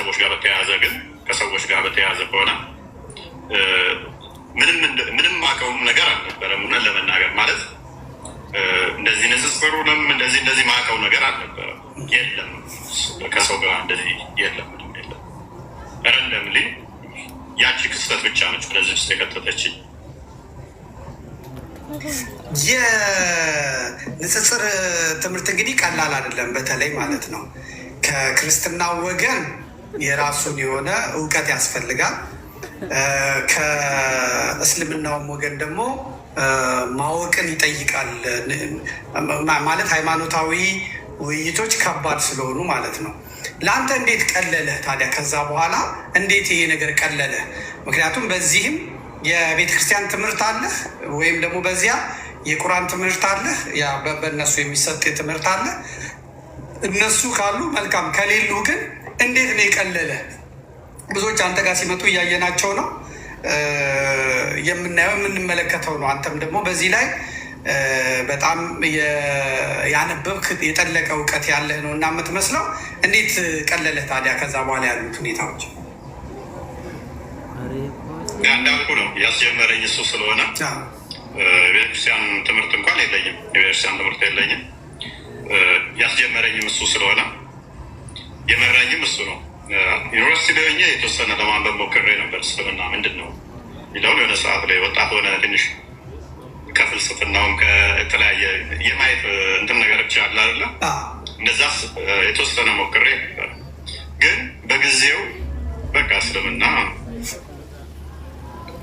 ከሰዎች ጋር በተያያዘ ግን ከሰዎች ጋር በተያያዘ ከሆነ ምንም ማቀውም ነገር አልነበረም። እውነት ለመናገር ማለት እንደዚህ ንጽጽሩንም እንደዚህ ማቀው ነገር አልነበረም። የለም ከሰው ጋር እንደዚህ የለም ረንደምሊ ያቺ ክስተት ብቻ ነች ወደዚህ ውስጥ የከተተችኝ። የንጽጽር ትምህርት እንግዲህ ቀላል አይደለም። በተለይ ማለት ነው ከክርስትናው ወገን የራሱን የሆነ እውቀት ያስፈልጋል። ከእስልምናውም ወገን ደግሞ ማወቅን ይጠይቃል። ማለት ሃይማኖታዊ ውይይቶች ከባድ ስለሆኑ ማለት ነው። ለአንተ እንዴት ቀለለህ ታዲያ? ከዛ በኋላ እንዴት ይሄ ነገር ቀለለህ? ምክንያቱም በዚህም የቤተ ክርስቲያን ትምህርት አለህ ወይም ደግሞ በዚያ የቁርአን ትምህርት አለህ፣ በእነሱ የሚሰጥ ትምህርት አለ። እነሱ ካሉ መልካም፣ ከሌሉ ግን እንዴት ነው የቀለለ? ብዙዎች አንተ ጋር ሲመጡ እያየናቸው ነው፣ የምናየው የምንመለከተው ነው። አንተም ደግሞ በዚህ ላይ በጣም ያነበብክ የጠለቀ እውቀት ያለህ ነው እና የምትመስለው። እንዴት ቀለለህ ታዲያ ከዛ በኋላ ያሉት ሁኔታዎች? እንዳልኩ ነው ያስጀመረኝ እሱ ስለሆነ የቤተክርስቲያን ትምህርት እንኳን የለኝም፣ የቤተክርስቲያን ትምህርት የለኝም። ያስጀመረኝም እሱ ስለሆነ የመራኝም እሱ ነው። ዩኒቨርሲቲ ላይ ሆኜ የተወሰነ ለማንበብ ሞክሬ ነበር። እስልምና ምንድን ነው ይለውን የሆነ ሰዓት ላይ ወጣት ሆነ ትንሽ ከፍልስፍናውም ከተለያየ የማየት እንትን ነገሮች አለ አይደለ? እነዛስ የተወሰነ ሞክሬ ነበር። ግን በጊዜው በቃ እስልምና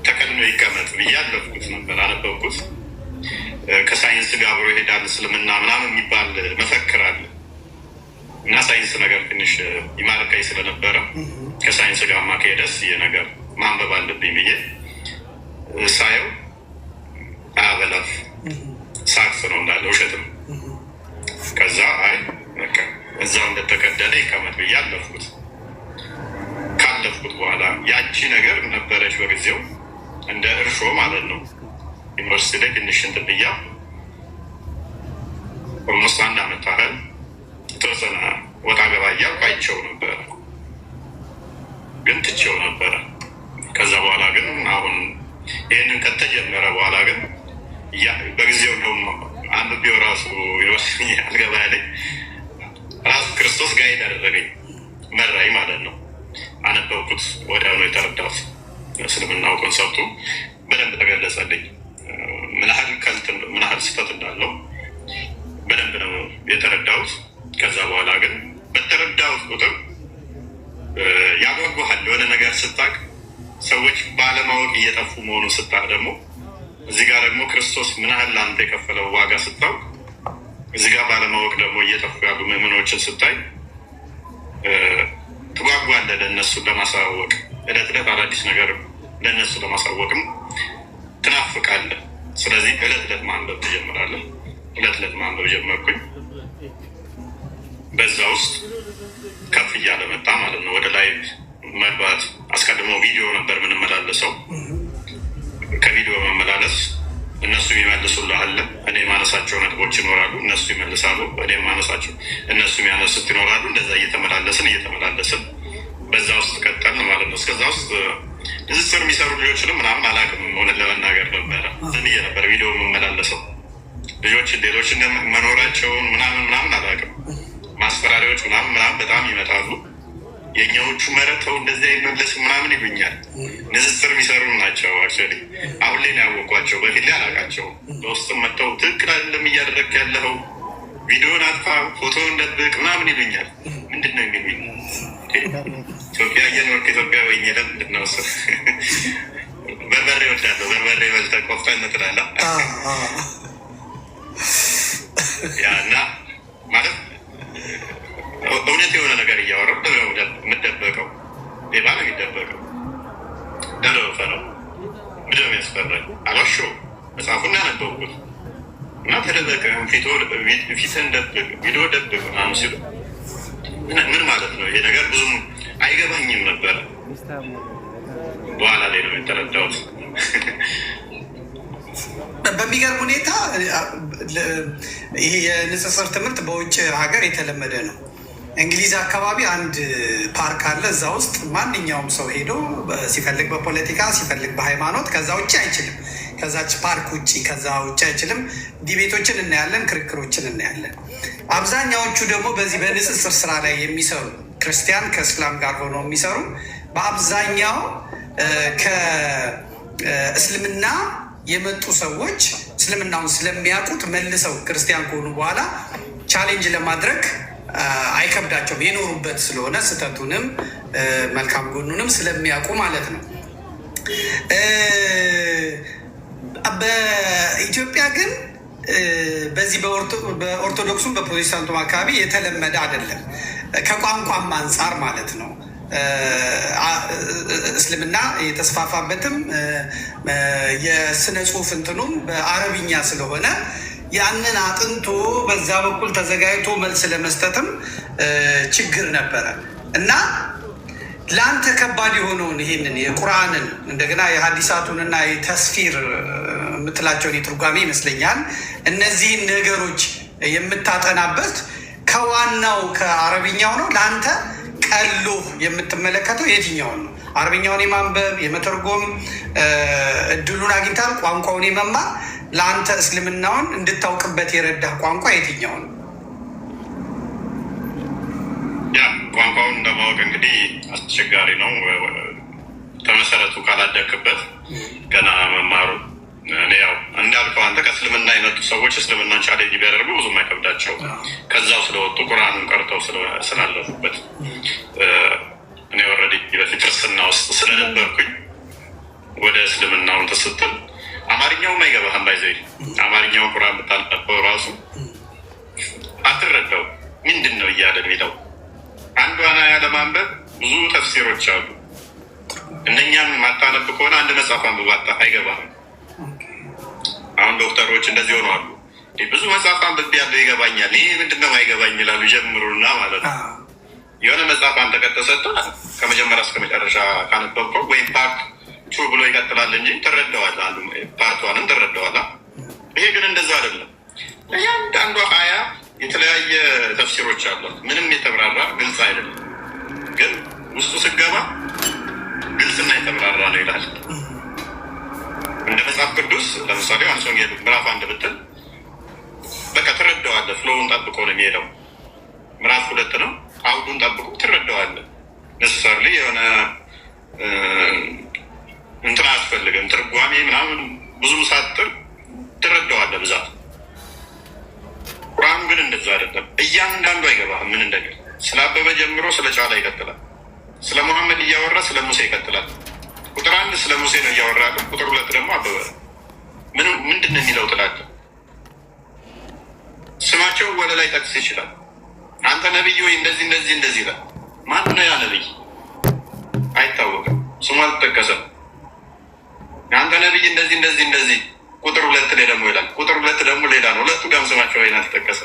ተከድኖ ይቀመጥ ብዬ አለፍኩት ነበር፣ አነበብኩት። ከሳይንስ ጋር አብሮ ይሄዳል እስልምና ምናምን የሚባል መፈክር አለ እና ሳይንስ ነገር ትንሽ ይማርከኝ ስለነበረ ከሳይንስ ጋር ማካሄደስ ይሄ ነገር ማንበብ አለብኝ ብዬ ሳየው አበላፍ ሳክስ ነው እንዳለ ውሸትም። ከዛ አይ በቃ እዛው እንደተቀደደ ይቀመጥ ብዬ አለፍኩት። ካለፍኩት በኋላ ያቺ ነገር ነበረች በጊዜው እንደ እርሾ ማለት ነው። ዩኒቨርሲቲ ላይ ትንሽ እንትን ብያ ኦልሞስት 1 ዓመት ያህል የተወሰነ ወጣ ገባ እያልኩ አይቼው ነበረ፣ ግን ትቼው ነበረ። ከዛ በኋላ ግን አሁን ይህንን ከተጀመረ በኋላ ግን በጊዜው እንደውም አንብቤው ራሱ ዩኒቨርሲቲ አልገባ ያለኝ ራሱ ክርስቶስ ጋይድ አደረገኝ፣ መራኝ ማለት ነው። አነበብኩት፣ ወዲያውኑ የተረዳሁት እስልምናው ኮንሰፕቱ በደንብ ተገለጸልኝ። ምን ያህል ስህተት እንዳለው በደንብ ነው የተረዳሁት። ከዛ በኋላ ግን በተረዳሁት ቁጥር ያጓጓሃል። የሆነ ነገር ስታቅ ሰዎች ባለማወቅ እየጠፉ መሆኑን ስታቅ ደግሞ እዚህ ጋር ደግሞ ክርስቶስ ምን ያህል ለአንተ የከፈለው ዋጋ ስታውቅ እዚህ ጋር ባለማወቅ ደግሞ እየጠፉ ያሉ ምዕመኖችን ስታይ ትጓጓለህ ለእነሱን ለማሳወቅ። እለት ዕለት አዳዲስ ነገር ለእነሱ ለማሳወቅም ትናፍቃለህ። ስለዚህ እለት ዕለት ማንበብ ትጀምራለህ። እለት ዕለት ማንበብ ጀመርኩኝ። በዛ ውስጥ ከፍ እያለ መጣ ማለት ነው። ወደ ላይ መግባት አስቀድሞ ቪዲዮ ነበር የምንመላለሰው። ከቪዲዮ መመላለስ እነሱ ይመልሱልሃል። እኔ ማነሳቸው ነጥቦች ይኖራሉ፣ እነሱ ይመልሳሉ። እኔ ማነሳቸው እነሱ የሚያነሱት ይኖራሉ። እንደዛ እየተመላለስን በዛ ውስጥ ቀጠል ማለት ነው። እስከዛ ውስጥ ንጽጽር የሚሰሩ ልጆችንም ምናምን አላውቅም። እውነት ለመናገር ነበረ ዝንዬ ነበር ቪዲዮ የምመላለሰው። ሌሎች መኖራቸውን ምናምን አላውቅም። ማስፈራሪዎች ምናምን በጣም ይመጣሉ። የኛዎቹ መረተው እንደዚህ አይመለስ ምናምን ይሉኛል። ንጽጽር የሚሰሩ ናቸው። አክቹዋሊ አሁን ላይ ነው ያወቋቸው፣ በፊት ላይ አላውቃቸውም። በውስጥም መጥተው ትክክል አይደለም እያደረግ ያለው፣ ቪዲዮን አጥፋ፣ ፎቶን ደብቅ ምናምን ይሉኛል። ምንድን ነው የሚሉኝ? ኢትዮጵያ እየኖርክ ኢትዮጵያ ወይ ለምንድን ነው ስ በርበሬ ወዳለሁ፣ በርበሬ በልተህ ቆፍጠን ትላለህ። ያ እና ማለት እውነት የሆነ ነገር እያወራሁ የምደበቀው ሌባ ነው የሚደበቀው። ደረፈ ነው ምንድን ነው የሚያስፈራኝ? አልዋሸሁም። መጽሐፉን ያነበብኩት እና ተደበቀ፣ ፊትህን ደብቅ፣ ቪዲዮ ደብቅ ምናምን ሲሉ ምን ማለት ነው ይሄ ነገር? ብዙም አይገባኝም ነበረ። በኋላ ላይ ነው የተረዳሁት። በሚገርም ሁኔታ ይሄ የንጽጽር ትምህርት በውጭ ሀገር የተለመደ ነው። እንግሊዝ አካባቢ አንድ ፓርክ አለ። እዛ ውስጥ ማንኛውም ሰው ሄዶ ሲፈልግ በፖለቲካ ሲፈልግ በሃይማኖት ከዛ ውጭ አይችልም። ከዛች ፓርክ ውጭ ከዛ ውጭ አይችልም። ዲቤቶችን እናያለን፣ ክርክሮችን እናያለን። አብዛኛዎቹ ደግሞ በዚህ በንጽጽር ስራ ላይ የሚሰሩ ክርስቲያን ከእስላም ጋር ሆነው የሚሰሩ በአብዛኛው ከእስልምና የመጡ ሰዎች እስልምናውን ስለሚያውቁት መልሰው ክርስቲያን ከሆኑ በኋላ ቻሌንጅ ለማድረግ አይከብዳቸውም። የኖሩበት ስለሆነ ስህተቱንም መልካም ጎኑንም ስለሚያውቁ ማለት ነው። በኢትዮጵያ ግን በዚህ በኦርቶዶክሱም በፕሮቴስታንቱም አካባቢ የተለመደ አይደለም፣ ከቋንቋም አንጻር ማለት ነው። እስልምና የተስፋፋበትም የስነ ጽሁፍ እንትኑም በአረብኛ ስለሆነ ያንን አጥንቶ በዛ በኩል ተዘጋጅቶ መልስ ለመስጠትም ችግር ነበረ እና ለአንተ ከባድ የሆነውን ይሄንን የቁርአንን እንደገና የሀዲሳቱንና የተስፊር የምትላቸውን የትርጓሜ ይመስለኛል እነዚህን ነገሮች የምታጠናበት ከዋናው ከአረብኛው ነው። ለአንተ ቀሎ የምትመለከተው የትኛውን ነው? አረብኛውን የማንበብ የመተርጎም እድሉን አግኝታል? ቋንቋውን የመማር ለአንተ እስልምናውን እንድታውቅበት የረዳህ ቋንቋ የትኛው ነው? ያ ቋንቋውን ለማወቅ እንግዲህ አስቸጋሪ ነው። ከመሰረቱ ካላደክበት ገና መማሩ እኔ ያው እንዳልከው አንተ ከእስልምና የመጡ ሰዎች እስልምናን ቻሌንጅ ቢያደርጉ ብዙም አይከብዳቸው ከዛው ስለወጡ ቁርአኑን ቀርተው ስላለፉበት። እኔ ወረድ በፊት ክርስትና ውስጥ ስለነበርኩኝ ወደ እስልምናውን ተስትል አማርኛውም አይገባህም። ባይዘይ አማርኛውን ቁርአን ብታነበው ራሱ አትረዳው ምንድን ነው እያለ ሚለው አንዷን አያ ለማንበብ ብዙ ተፍሲሮች አሉ። እነኛም ማታነብ ከሆነ አንድ መጽሐፍ አንብባታ አይገባህም። አሁን ዶክተሮች እንደዚህ ሆነዋል። ብዙ መጽሐፍ አንብቤ ያለው ይገባኛል፣ ይህ ምንድነው አይገባኝ ይላሉ። ጀምሩና ማለት ነው የሆነ መጽሐፍ አንተ ከተሰጠ ከመጀመሪያ እስከ መጨረሻ ካነበብከው ወይም ፓርት ቱ ብሎ ይቀጥላል እንጂ ትረዳዋለህ። አንዱ ፓርቷንም ትረዳዋለህ። ይሄ ግን እንደዛ አይደለም። እያንዳንዷ አያ የተለያየ ተፍሲሮች አሏት። ምንም የተብራራ ግልጽ አይደለም። ግን ውስጡ ስገባ ግልጽና የተብራራ ነው ይላል። እንደ መጽሐፍ ቅዱስ ለምሳሌ ዮሐንስ ወንጌል ምዕራፍ 1 ብትል በቃ ትረዳዋለህ። ፍሎውን ጠብቆ ነው የሚሄደው። ምዕራፍ 2 ነው፣ አውዱን ጠብቆ ትረዳዋለህ። ነሰሰርሊ የሆነ እንትን አያስፈልግም፣ ትርጓሜ ምናምን ብዙም ሳጥር ትረዳዋለህ ብዛት። ቁርአኑ ግን እንደዛ አይደለም። እያንዳንዱ አይገባህም ምን እንደሚል። ስለ አበበ ጀምሮ ስለ ጫላ ይቀጥላል። ስለ ሙሐመድ እያወራ ስለ ሙሴ ይቀጥላል። ቁጥር 1 ስለ ሙሴ ነው እያወራ ያለው፣ ቁጥር 2 ደግሞ አበበ ምንድን ነው የሚለው ትላለህ። ስማቸው ወደ ላይ ጠቅስ ይችላል። አንተ ነብይ ወይ እንደዚህ እንደዚህ እንደዚህ ይላል። ማን ነው ያ ነብይ? አይታወቅም፣ ስሙ አልተጠቀሰም። አንተ ነብይ እንደዚህ እንደዚህ እንደዚህ ቁጥር 2 ላይ ደግሞ ይላል። ቁጥር 2 ደግሞ ሌላ ነው። ሁለቱ ጋር ስማቸው አይና ተጠቀሰ።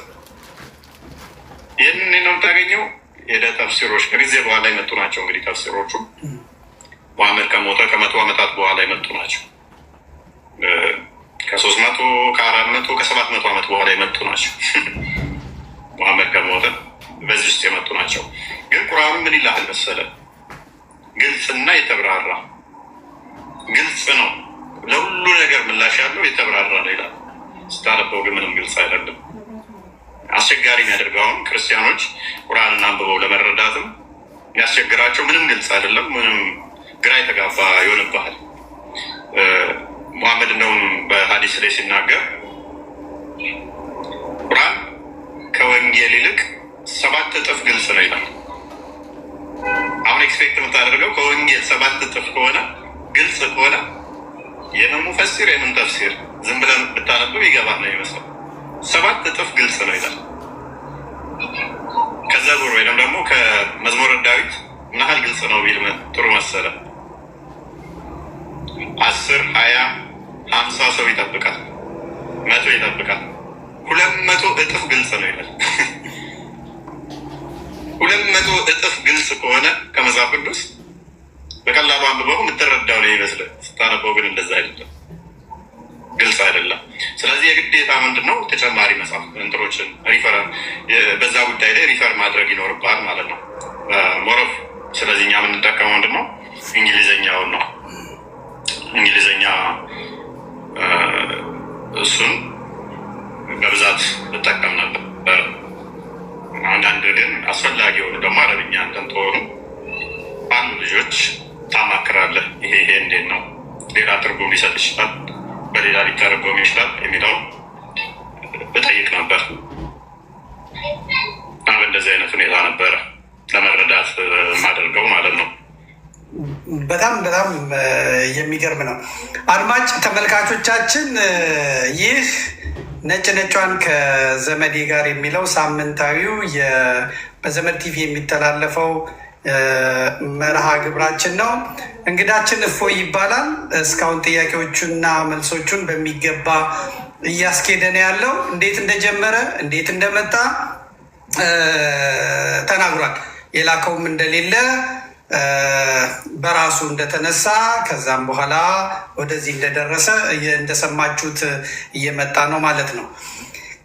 ይህንን ነው የምታገኘው። የደ ተፍሲሮች ከጊዜ በኋላ የመጡ ናቸው። እንግዲህ ተፍሲሮቹ ሙሐመድ ከሞተ ከ100 ዓመታት በኋላ የመጡ ናቸው። ከ300 ከ400 ከ700 ዓመት በኋላ የመጡ ናቸው። ሙሐመድ ከሞተ በዚህ ውስጥ የመጡ ናቸው። ግን ቁርአኑ ምን ይላል መሰለ? ግልጽና የተብራራ ግልጽ ነው። ለሁሉ ነገር ምላሽ ያለው የተብራራ ነው ይላል። ስታነበው ግን ምንም ግልጽ አይደለም። አስቸጋሪ የሚያደርገው አሁን ክርስቲያኖች ቁርአንን አንብበው ለመረዳትም የሚያስቸግራቸው ምንም ግልጽ አይደለም። ምንም ግራ የተጋባ ይሆንብሃል። ሙሐመድ እንደውም በሀዲስ ላይ ሲናገር ቁርአን ከወንጌል ይልቅ 7 እጥፍ ግልጽ ነው ይላል። አሁን ኤክስፔክት የምታደርገው ከወንጌል 7 እጥፍ ከሆነ ግልጽ ከሆነ የምን ሙፈሲር የምን ተፍሲር ዝም ብለን ብታነበው ይገባ ነው ይመስላል። 7 እጥፍ ግልጽ ነው ይላል። ከዘቡር ወይም ደግሞ ከመዝሙረ ዳዊት ምን ያህል ግልጽ ነው ቢል ጥሩ መሰለ? 10 20 50 ሰው ይጠብቃል፣ 100 ይጠብቃል። 200 እጥፍ ግልጽ ነው ይላል። 200 እጥፍ ግልጽ ከሆነ ከመጽሐፍ ቅዱስ በቀላሉ አንብበው የምትረዳው ነው ይመስላል። ስታነበው ግን እንደዛ አይደለም። ግልጽ አይደለም። ስለዚህ የግዴታ ምንድነው ተጨማሪ መጽሐፍ እንትሮችን ሪፈር በዛ ጉዳይ ላይ ሪፈር ማድረግ ይኖርባል ማለት ነው ሞሮፍ። ስለዚህ እኛ የምንጠቀመው ምንድነው እንግሊዘኛውን ነው። እንግሊዘኛ እሱን በብዛት እጠቀም ነበር። አንዳንድ ግን አስፈላጊ የሆኑ ደግሞ አረብኛ እንደንተሆኑ አንዱ ልጆች ታማክራለህ። ይሄ እንዴት ነው ሌላ ትርጉም ሊሰጥ ይችላል፣ በሌላ ሊተረጎም ይችላል የሚለው እጠይቅ ነበር። በእንደዚህ አይነት ሁኔታ ነበረ ለመረዳት ማደርገው ማለት ነው። በጣም የሚገርም ነው። አድማጭ ተመልካቾቻችን ይህ ነጭ ነጯን ከዘመዴ ጋር የሚለው ሳምንታዊው በዘመድ ቲቪ የሚተላለፈው መርሃ ግብራችን ነው። እንግዳችን እፎይ ይባላል። እስካሁን ጥያቄዎቹና መልሶቹን በሚገባ እያስኬደን ያለው እንዴት እንደጀመረ እንዴት እንደመጣ ተናግሯል። የላከውም እንደሌለ በራሱ እንደተነሳ ከዛም በኋላ ወደዚህ እንደደረሰ እንደሰማችሁት እየመጣ ነው ማለት ነው።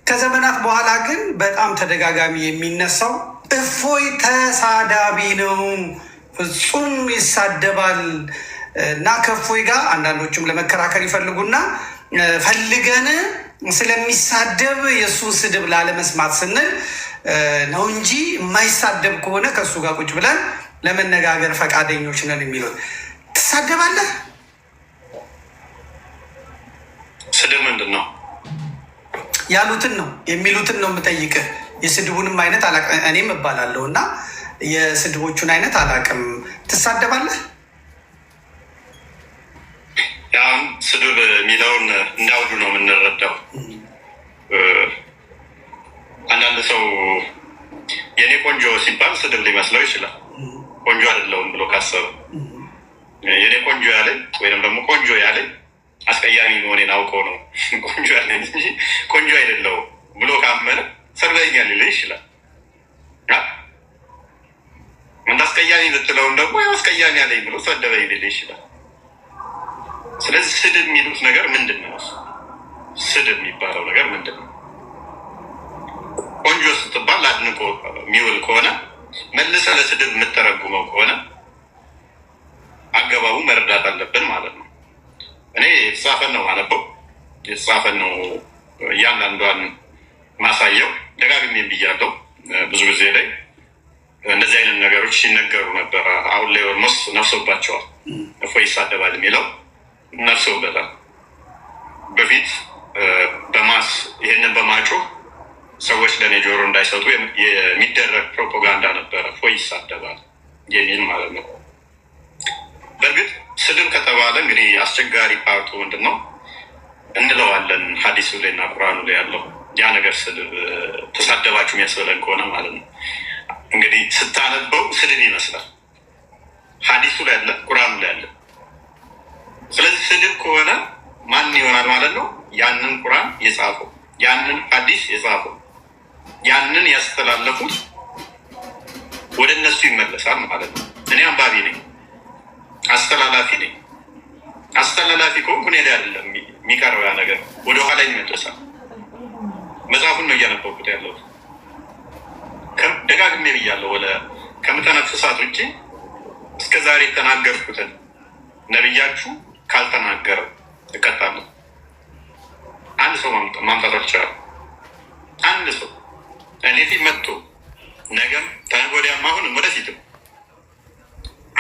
ከዘመናት በኋላ ግን በጣም ተደጋጋሚ የሚነሳው እፎይ ተሳዳቢ ነው፣ ፍጹም ይሳደባል እና ከእፎይ ጋር አንዳንዶቹም ለመከራከር ይፈልጉና ፈልገን ስለሚሳደብ የእሱን ስድብ ላለመስማት ስንል ነው እንጂ የማይሳደብ ከሆነ ከእሱ ጋር ቁጭ ብለን ለመነጋገር ፈቃደኞች ነን የሚሉት። ትሳደባለህ? ስድብ ምንድን ነው? ያሉትን ነው የሚሉትን ነው የምጠይቅህ። የስድቡንም አይነት አላውቅም። እኔም እባላለሁ እና የስድቦቹን አይነት አላውቅም። ትሳደባለህ? ያው ስድብ የሚለውን እንዳውዱ ነው የምንረዳው። አንዳንድ ሰው የኔ ቆንጆ ሲባል ስድብ ሊመስለው ይችላል። ቆንጆ አይደለሁም ብሎ ካሰበ የኔ ቆንጆ ያለኝ ወይም ደግሞ ቆንጆ ያለኝ አስቀያሚ መሆኔን አውቀው ነው ቆንጆ ያለኝ እንጂ ቆንጆ አይደለሁም ብሎ ካመነ ሰርበኛል ሊል ይችላል። እንደ አስቀያሚ ብትለውም ደግሞ አስቀያሚ ያለኝ ብሎ ሰደበኝ ሊል ይችላል። ስለዚህ ስድብ የሚሉት ነገር ምንድን ነው? ስድብ የሚባለው ነገር ምንድን ነው? ቆንጆ ስትባል አድንቆ የሚውል ከሆነ መልሰ ለስድብ የምተረጉመው ከሆነ አገባቡ መረዳት አለብን ማለት ነው። እኔ የተጻፈን ነው አነበው፣ የተጻፈን ነው እያንዳንዷን ማሳየው። ደጋግሜ ብያለሁ ብዙ ጊዜ ላይ እንደዚህ አይነት ነገሮች ሲነገሩ ነበር። አሁን ላይ ኦልሞስት ነፍሶባቸዋል። እፎይ ይሳደባል የሚለው ነፍሶበታል። በፊት በማስ ይህንን በማጮህ ሰዎች ለእኔ ጆሮ እንዳይሰጡ የሚደረግ ፕሮፓጋንዳ ነበረ። እፎይ ይሳደባል የሚል ማለት ነው። በእርግጥ ስድብ ከተባለ እንግዲህ አስቸጋሪ ፓርቱ ምንድን ነው እንለዋለን። ሀዲሱ ላይ እና ቁርአኑ ላይ ያለው ያ ነገር ስድብ ተሳደባችሁ የሚያስበለን ከሆነ ማለት ነው። እንግዲህ ስታነበው ስድብ ይመስላል። ሀዲሱ ላይ ያለ፣ ቁርአኑ ላይ ያለ። ስለዚህ ስድብ ከሆነ ማን ይሆናል ማለት ነው? ያንን ቁርአን የጻፈው፣ ያንን ሀዲስ የጻፈው፣ ያንን ያስተላለፉት ወደ እነሱ ይመለሳል ማለት ነው። እኔ አንባቢ ነኝ፣ አስተላላፊ ነኝ። አስተላላፊ ከሆንኩ እኔ ላይ አይደለም የሚቀረው ያ ነገር ወደኋላ ይመለሳል። መጽሐፉን ነው እያነበብኩት ያለሁት። ደጋግሜ ብያለሁ። ከምተነፍሳት ውጭ እስከ ዛሬ የተናገርኩትን ነብያችሁ ካልተናገረው እቀጣለሁ። አንድ ሰው ማምጣት አልቻለም። አንድ ሰው እኔ ፊት መጥቶ ነገም ተነገ ወዲያም አሁንም ወደፊትም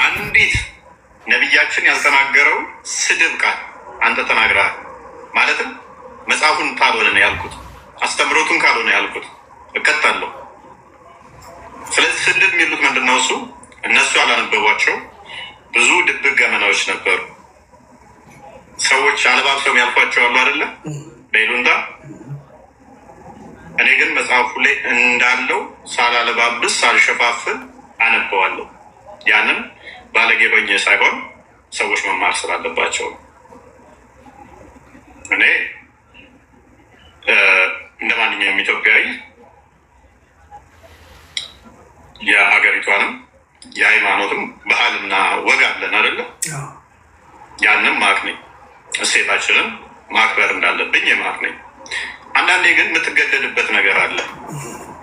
አንዲት ነቢያችን ያልተናገረው ስድብ ቃል አንተ ተናግረሃል ማለትም መጽሐፉን ካልሆነ ነው ያልኩት፣ አስተምሮቱን ካልሆነ ያልኩት እቀጣለሁ። ስለዚህ ስድብ የሚሉት ምንድነው? እሱ እነሱ ያላነበቧቸው ብዙ ድብቅ ገመናዎች ነበሩ። ሰዎች አለባብሰው ያልፏቸው አሉ አይደለ? በይሉንታ። እኔ ግን መጽሐፉ ላይ እንዳለው ሳላለባብስ ሳልሸፋፍን አነበዋለሁ። ያንን ባለጌ ሆኜ ሳይሆን ሰዎች መማር ስላለባቸው እኔ እንደ ማንኛውም ኢትዮጵያዊ የሀገሪቷንም የሃይማኖትም ባህልና ወግ አለን አይደለ? ያንም ማቅ ነኝ። እሴታችንን ማክበር እንዳለብኝ የማር ነኝ። አንዳንዴ ግን የምትገደድበት ነገር አለ።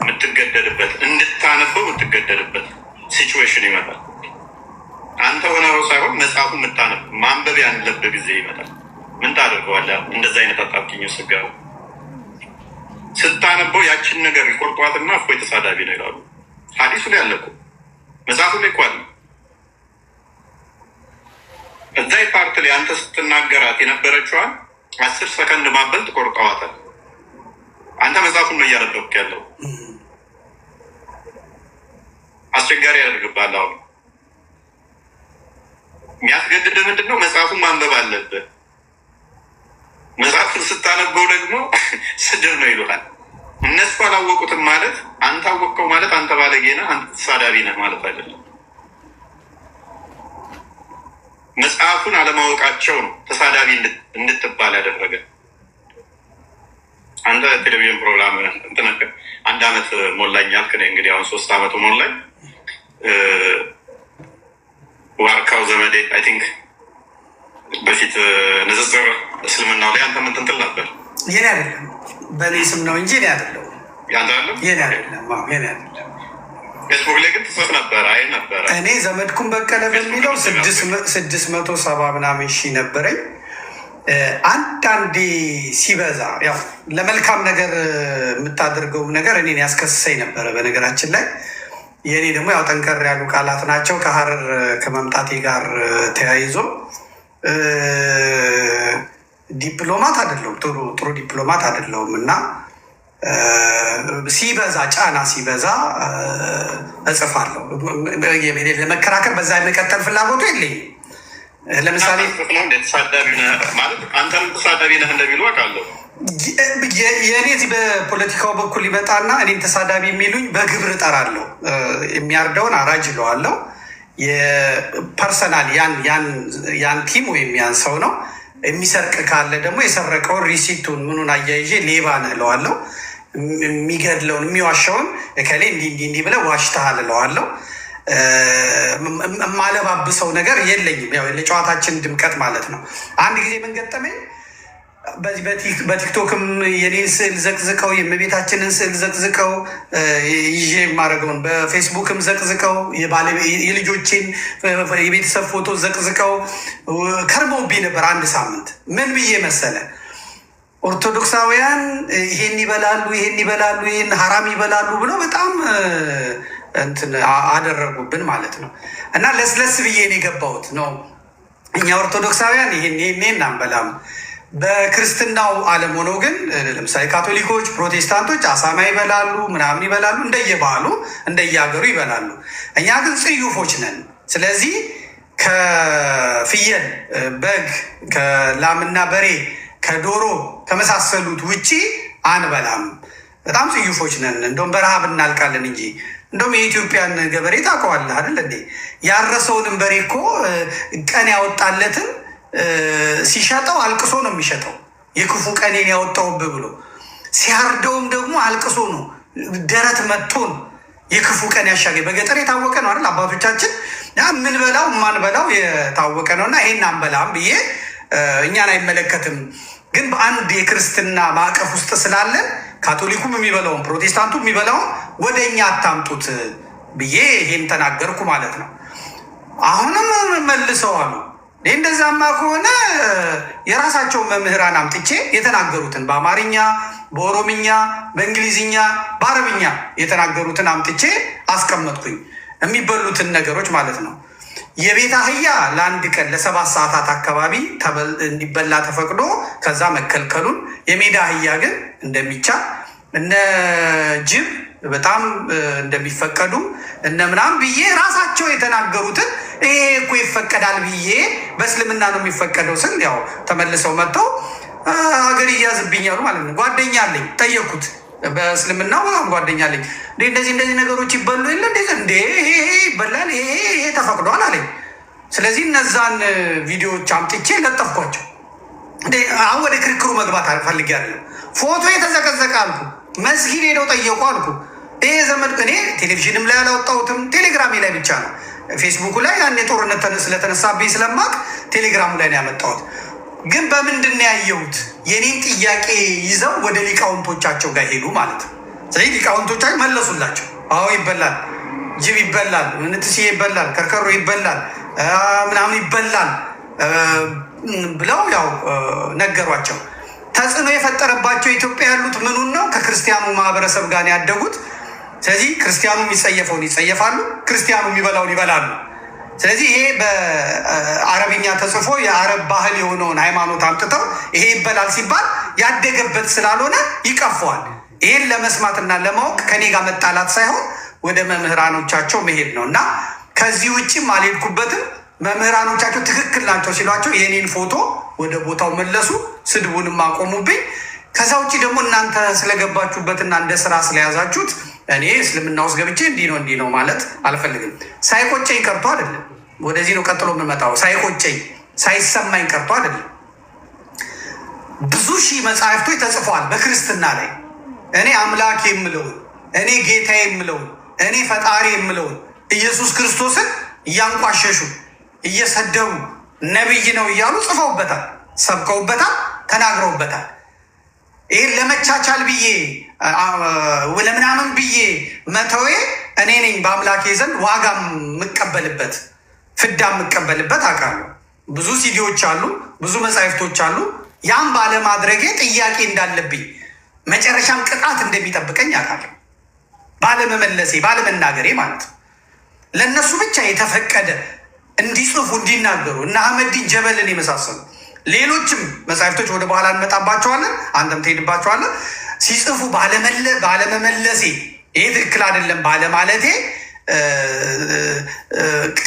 የምትገደድበት እንድታነበው የምትገደድበት ሲቹዌሽን ይመጣል። አንተ ሆነው ሳይሆን መጽሐፉ የምታነብ ማንበብ ያለብህ ጊዜ ይመጣል። ምን ታደርገዋለህ? እንደዚ አይነት አጣብቂኝ ስገባ ስታነበው ያችን ነገር ይቆርጧትና እፎይ ተሳዳቢ ነው ይላሉ። ሀዲሱ ላይ አለ እኮ መጽሐፉ ላይ እኮ አለ። እዛ ፓርት ላይ አንተ ስትናገራት የነበረችዋን 10 ሰከንድ ማበል ትቆርጠዋታል። አንተ መጽሐፉን ነው እያነበብክ ያለው። አስቸጋሪ ያደርግባል። አሁን የሚያስገድድህ ምንድን ነው? መጽሐፉን ማንበብ አለብህ። መጽሐፉን ስታነበው ደግሞ ስድብ ነው ይሉሃል። እነሱ አላወቁትም ማለት አንተ አወቅከው ማለት አንተ ባለጌ ነህ፣ አንተ ተሳዳቢ ነህ ማለት አይደለም። መጽሐፉን አለማወቃቸው ነው ተሳዳቢ እንድትባል ያደረገ። አንተ ቴሌቪዥን ፕሮግራም አንድ አመት ሞላኝ ያልክ እኔ እንግዲህ አሁን 3 አመቱ ሞላኝ። ዋርካው ዘመዴ አይ ቲንክ በፊት ንጽጽር እስልምናው ላይ አንተ ምን ትንትል ነበር? የኔ አይደለም በእኔ ስም ነው እንጂ የኔ አይደለም። ያንተ አይደለም? የኔ አይደለም። የኔ አይደለም። ፌስቡክ ላይ ግን ትጽፍ ነበር። አይ ነበር እኔ ዘመድኩን በቀለ በሚለው 670 ምናምን ሺህ ነበረኝ። አንዳንዴ ሲበዛ ያው ለመልካም ነገር የምታደርገው ነገር እኔን ያስከስሰኝ ነበረ። በነገራችን ላይ የእኔ ደግሞ ያው ጠንከር ያሉ ቃላት ናቸው። ከሀረር ከመምጣቴ ጋር ተያይዞ ዲፕሎማት አይደለሁም፣ ጥሩ ዲፕሎማት አይደለሁም እና ሲበዛ ጫና ሲበዛ እጽፋለሁ። ለመከራከር በዛ የመቀጠል ፍላጎቱ የለኝም። ለምሳሌ ተሳዳቢ ነህ እንደሚሉ አውቃለሁ። የእኔ እዚህ በፖለቲካው በኩል ይመጣና እኔም ተሳዳቢ የሚሉኝ በግብር እጠራለሁ። የሚያርደውን አራጅ እለዋለሁ። የፐርሰናል ያን ቲም ወይም ያን ሰው ነው። የሚሰርቅ ካለ ደግሞ የሰረቀውን ሪሲቱን ምኑን አያይዤ ሌባ ነህ እለዋለሁ። የሚገድለውን የሚዋሻውን እከሌ እንዲህ ብለህ ዋሽተሃል እለዋለሁ። የማለባብሰው ነገር የለኝም። ያው ለጨዋታችን ድምቀት ማለት ነው። አንድ ጊዜ ምን ገጠመኝ? በዚህ በቲክቶክም የኔን ስዕል ዘቅዝቀው የእመቤታችንን ስዕል ዘቅዝቀው ይዤ የማደርገውን በፌስቡክም ዘቅዝቀው የልጆችን የቤተሰብ ፎቶ ዘቅዝቀው ከርመውብኝ ነበር። አንድ ሳምንት ምን ብዬ መሰለ? ኦርቶዶክሳውያን ይሄን ይበላሉ፣ ይሄን ሀራም ይበላሉ ብለው በጣም እንትን አደረጉብን ማለት ነው። እና ለስለስ ብዬ ነው የገባሁት ነው። እኛ ኦርቶዶክሳውያን ይሄን አንበላም። በክርስትናው ዓለም ሆነው ግን ለምሳሌ ካቶሊኮች፣ ፕሮቴስታንቶች አሳማ ይበላሉ፣ ምናምን ይበላሉ፣ እንደየባህሉ እንደየሀገሩ ይበላሉ። እኛ ግን ጽዩፎች ነን። ስለዚህ ከፍየል፣ በግ፣ ከላምና በሬ፣ ከዶሮ ከመሳሰሉት ውጪ አንበላም። በጣም ጽዩፎች ነን። እንደውም በረሃብ እናልቃለን እንጂ እንደውም የኢትዮጵያን ገበሬ ታውቀዋለህ አይደል እንዴ? ያረሰውንም በሬ እኮ ቀን ያወጣለትን ሲሸጠው አልቅሶ ነው የሚሸጠው። የክፉ ቀኔን ያወጣውብህ ብሎ ሲያርደውም ደግሞ አልቅሶ ነው፣ ደረት መጥቶ ነው የክፉ ቀን ያሻገኝ። በገጠር የታወቀ ነው አይደል? አባቶቻችን የምንበላው የማንበላው የታወቀ ነው። እና ይሄን አንበላም ብዬ እኛን አይመለከትም፣ ግን በአንድ የክርስትና ማዕቀፍ ውስጥ ስላለን ካቶሊኩም የሚበላውን ፕሮቴስታንቱ የሚበላውን ወደ እኛ አታምጡት ብዬ ይሄን ተናገርኩ ማለት ነው። አሁንም መልሰው አሉ እንደዛማ ከሆነ የራሳቸውን መምህራን አምጥቼ የተናገሩትን በአማርኛ፣ በኦሮምኛ፣ በእንግሊዝኛ፣ በአረብኛ የተናገሩትን አምጥቼ አስቀመጥኩኝ። የሚበሉትን ነገሮች ማለት ነው። የቤት አህያ ለአንድ ቀን ለ7 ሰዓታት አካባቢ እንዲበላ ተፈቅዶ ከዛ መከልከሉን፣ የሜዳ አህያ ግን እንደሚቻል፣ እነ ጅብ በጣም እንደሚፈቀዱ እነ ምናምን ብዬ ራሳቸው የተናገሩትን ይሄ እኮ ይፈቀዳል ብዬ በእስልምና ነው የሚፈቀደው ስል ያው ተመልሰው መጥተው ሀገር እያዝብኛሉ ማለት ነው። ጓደኛ አለኝ ጠየኩት። በእስልምና በጣም ጓደኛ አለኝ። እንደዚህ ነገሮች ይበሉ የለ እንዴ? ይሄ ይበላል፣ ይሄ ተፈቅዷል አለኝ። ስለዚህ እነዛን ቪዲዮዎች አምጥቼ ለጠፍኳቸው። አሁን ወደ ክርክሩ መግባት ፈልጌያለሁ። ፎቶ የተዘቀዘቀ አልኩ፣ መስጊድ ሄደው ጠየቁ አልኩ። ይሄ ዘመድ እኔ ቴሌቪዥንም ላይ አላወጣሁትም፣ ቴሌግራሜ ላይ ብቻ ነው። ፌስቡኩ ላይ ያኔ ጦርነት ስለተነሳብኝ ስለማቅ ቴሌግራሙ ላይ ነው ያመጣሁት። ግን በምንድን ነው ያየሁት? የኔን ጥያቄ ይዘው ወደ ሊቃውንቶቻቸው ጋር ሄዱ ማለት ነው። ስለዚህ ሊቃውንቶቻቸው መለሱላቸው። አዎ ይበላል፣ ጅብ ይበላል፣ ምንትሴ ይበላል፣ ከርከሮ ይበላል፣ ምናምን ይበላል ብለው ያው ነገሯቸው። ተጽዕኖ የፈጠረባቸው ኢትዮጵያ ያሉት ምኑን ነው? ከክርስቲያኑ ማህበረሰብ ጋር ያደጉት። ስለዚህ ክርስቲያኑ የሚጸየፈውን ይጸየፋሉ፣ ክርስቲያኑ የሚበላውን ይበላሉ። ስለዚህ ይሄ በአረብኛ ተጽፎ የአረብ ባህል የሆነውን ሃይማኖት አምጥተው ይሄ ይበላል ሲባል ያደገበት ስላልሆነ ይቀፈዋል። ይሄን ለመስማትና ለማወቅ ከኔ ጋር መጣላት ሳይሆን ወደ መምህራኖቻቸው መሄድ ነው እና ከዚህ ውጭም አልሄድኩበትም። መምህራኖቻቸው ትክክል ናቸው ሲሏቸው የኔን ፎቶ ወደ ቦታው መለሱ፣ ስድቡንም አቆሙብኝ። ከዛ ውጭ ደግሞ እናንተ ስለገባችሁበትና እንደ ስራ ስለያዛችሁት እኔ እስልምና ውስጥ ገብቼ እንዲህ ነው ማለት አልፈልግም። ሳይቆጨኝ ቀርቶ አይደለም፣ ወደዚህ ነው ቀጥሎ የምመጣው። ሳይቆጨኝ ሳይሰማኝ ቀርቶ አይደለም። ብዙ ሺህ መጽሐፍቶች ተጽፈዋል በክርስትና ላይ። እኔ አምላክ የምለውን፣ እኔ ጌታ የምለውን፣ እኔ ፈጣሪ የምለውን ኢየሱስ ክርስቶስን እያንቋሸሹ እየሰደቡ ነቢይ ነው እያሉ ጽፈውበታል፣ ሰብከውበታል፣ ተናግረውበታል። ይህን ለመቻቻል ብዬ ለምናምን ብዬ መተዌ እኔ ነኝ በአምላኬ ዘንድ ዋጋ የምቀበልበት ፍዳ የምቀበልበት አውቃለሁ። ብዙ ሲዲዎች አሉ፣ ብዙ መጻሕፍቶች አሉ። ያም ባለማድረጌ ጥያቄ እንዳለብኝ መጨረሻም ቅጣት እንደሚጠብቀኝ አውቃለሁ። ባለመመለሴ ባለመናገሬ ማለት ነው። ለእነሱ ብቻ የተፈቀደ እንዲጽፉ እንዲናገሩ እና አህመዲን ጀበልን የመሳሰሉ ሌሎችም መጽሐፍቶች ወደ በኋላ እንመጣባቸዋለን፣ አንተም ትሄድባቸዋለን። ሲጽፉ ባለመመለሴ ይሄ ትክክል አይደለም ባለማለቴ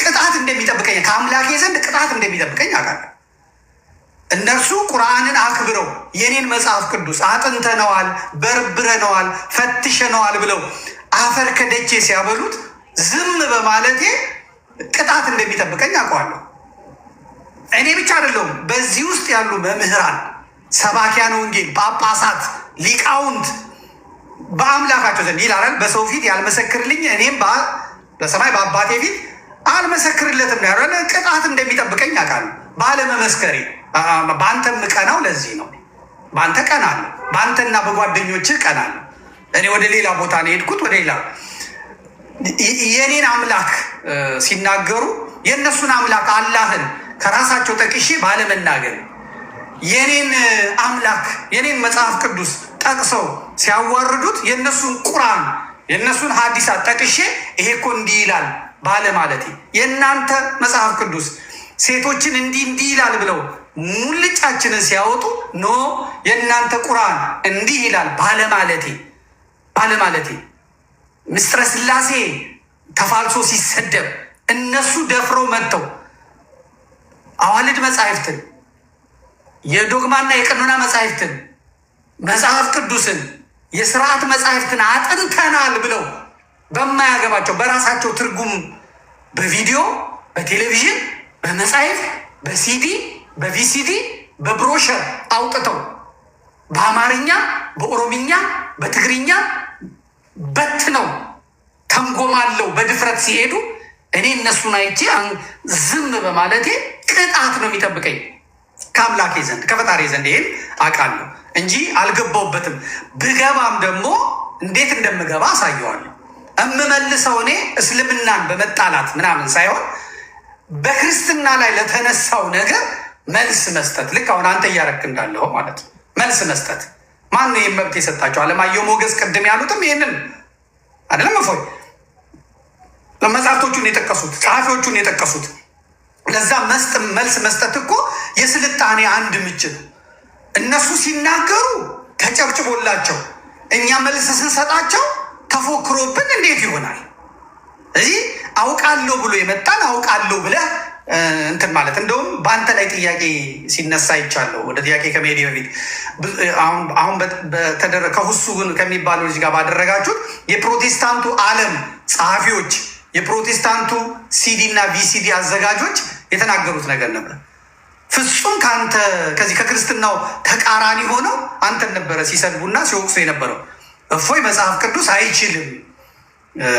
ቅጣት እንደሚጠብቀኝ ከአምላኬ ዘንድ ቅጣት እንደሚጠብቀኝ አውቃለሁ። እነርሱ ቁርአንን አክብረው የኔን መጽሐፍ ቅዱስ አጥንተነዋል፣ በርብረነዋል፣ ፈትሸነዋል ብለው አፈር ከደቼ ሲያበሉት ዝም በማለቴ ቅጣት እንደሚጠብቀኝ አውቀዋለሁ። እኔ ብቻ አይደለሁም፣ በዚህ ውስጥ ያሉ መምህራን፣ ሰባኪያነ ወንጌል፣ ጳጳሳት፣ ሊቃውንት በአምላካቸው ዘንድ ይላል በሰው ፊት ያልመሰክርልኝ እኔም በሰማይ በአባቴ ፊት አልመሰክርለትም ነው ያለ። ቅጣት እንደሚጠብቀኝ አውቃለሁ ባለመመስከሬ። በአንተ ምቀናው ለዚህ ነው። በአንተ ቀናለሁ፣ በአንተና በጓደኞችህ ቀናለሁ። እኔ ወደ ሌላ ቦታ ነው የሄድኩት፣ ወደ ሌላ የኔን አምላክ ሲናገሩ የእነሱን አምላክ አላህን ከራሳቸው ጠቅሼ ባለመናገር የኔን አምላክ የኔን መጽሐፍ ቅዱስ ጠቅሰው ሲያዋርዱት የእነሱን ቁርአን የእነሱን ሀዲሳት ጠቅሼ ይሄ እኮ እንዲህ ይላል ባለማለቴ የእናንተ መጽሐፍ ቅዱስ ሴቶችን እንዲህ ይላል ብለው ሙልጫችንን ሲያወጡ ኖ የእናንተ ቁርአን እንዲህ ይላል ባለማለቴ ምስጢረ ሥላሴ ተፋልሶ ሲሰደብ እነሱ ደፍረው መጥተው አዋልድ መጻሕፍትን የዶግማና የቀኖና መጻሕፍትን መጽሐፍ ቅዱስን የስርዓት መጻሕፍትን አጥንተናል ብለው በማያገባቸው በራሳቸው ትርጉም በቪዲዮ በቴሌቪዥን በመጻሕፍት በሲዲ በቪሲዲ በብሮሸር አውጥተው በአማርኛ በኦሮምኛ በትግርኛ በትነው ተንጎማለው በድፍረት ሲሄዱ እኔ እነሱን አይቼ ዝም በማለቴ ቅጣት ነው የሚጠብቀኝ ከአምላኬ ዘንድ ከፈጣሪ ዘንድ። ይሄን አውቃለሁ እንጂ አልገባውበትም። ብገባም ደግሞ እንዴት እንደምገባ አሳየዋለሁ። እምመልሰው እኔ እስልምናን በመጣላት ምናምን ሳይሆን በክርስትና ላይ ለተነሳው ነገር መልስ መስጠት። ልክ አሁን አንተ እያረክ እንዳለው ማለት ነው። መልስ መስጠት። ማን ነው ይህን መብት የሰጣቸው? አለማየሁ ሞገስ ቅድም ያሉትም ይህንን አይደለም እፎይ መጽሐፍቶቹን የጠቀሱት ጸሐፊዎቹን የጠቀሱት። ለዛ መልስ መስጠት እኮ የስልጣኔ አንድ ምንጭ ነው። እነሱ ሲናገሩ ተጨብጭቦላቸው እኛ መልስ ስንሰጣቸው ተፎክሮብን እንዴት ይሆናል? እዚህ አውቃለሁ ብሎ የመጣን አውቃለሁ ብለህ እንትን ማለት። እንደውም በአንተ ላይ ጥያቄ ሲነሳ ይቻለሁ። ወደ ጥያቄ ከመሄድ በፊት አሁን ከሁሱ ከሚባሉ ልጅ ጋር ባደረጋችሁት የፕሮቴስታንቱ ዓለም ጸሐፊዎች የፕሮቴስታንቱ ሲዲ እና ቪሲዲ አዘጋጆች የተናገሩት ነገር ነበር። ፍጹም ከአንተ ከዚህ ከክርስትናው ተቃራኒ ሆነው አንተን ነበረ ሲሰድቡና ሲወቅሱ የነበረው። እፎይ መጽሐፍ ቅዱስ አይችልም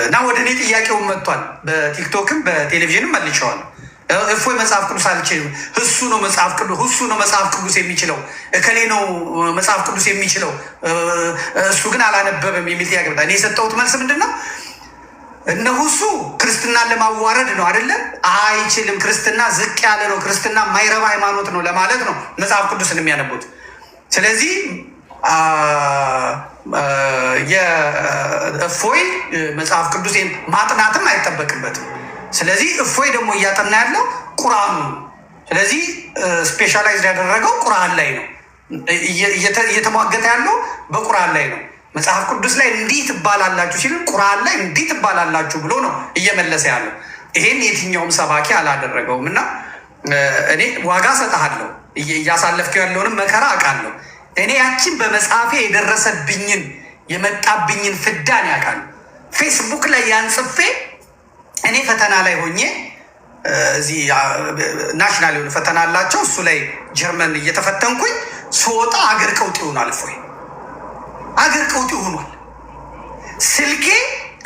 እና ወደ እኔ ጥያቄውን መጥቷል። በቲክቶክም በቴሌቪዥንም መልሼዋለሁ። እፎይ መጽሐፍ ቅዱስ አልችልም፣ እሱ ነው መጽሐፍ ቅዱስ የሚችለው፣ እከሌ ነው መጽሐፍ ቅዱስ የሚችለው፣ እሱ ግን አላነበበም የሚል ጥያቄ መጣ። እኔ የሰጠሁት መልስ ምንድን ነው? እነሆ እሱ ክርስትናን ለማዋረድ ነው አይደለም፣ አይችልም፣ ክርስትና ዝቅ ያለ ነው፣ ክርስትና ማይረባ ሃይማኖት ነው ለማለት ነው መጽሐፍ ቅዱስን የሚያነቡት። ስለዚህ የእፎይ መጽሐፍ ቅዱስ ማጥናትም አይጠበቅበትም። ስለዚህ እፎይ ደግሞ እያጠና ያለው ቁርአኑ። ስለዚህ ስፔሻላይዝድ ያደረገው ቁርአን ላይ ነው፣ እየተሟገተ ያለው በቁርአን ላይ ነው። መጽሐፍ ቅዱስ ላይ እንዲህ ትባላላችሁ ሲል ቁርአን ላይ እንዲህ ትባላላችሁ ብሎ ነው እየመለሰ ያለው። ይሄን የትኛውም ሰባኪ አላደረገውም እና እኔ ዋጋ ሰጥሃለሁ፣ እያሳለፍከው ያለውንም መከራ አውቃለሁ። እኔ ያችን በመጽሐፌ የደረሰብኝን የመጣብኝን ፍዳን ያውቃል። ፌስቡክ ላይ ያንጽፌ እኔ ፈተና ላይ ሆኜ እዚህ ናሽናል የሆነ ፈተና አላቸው፣ እሱ ላይ ጀርመን እየተፈተንኩኝ ስወጣ አገር ቀውጥ ይሆናል። እፎይ አገር ቀውጥ ሆኗል። ስልኬ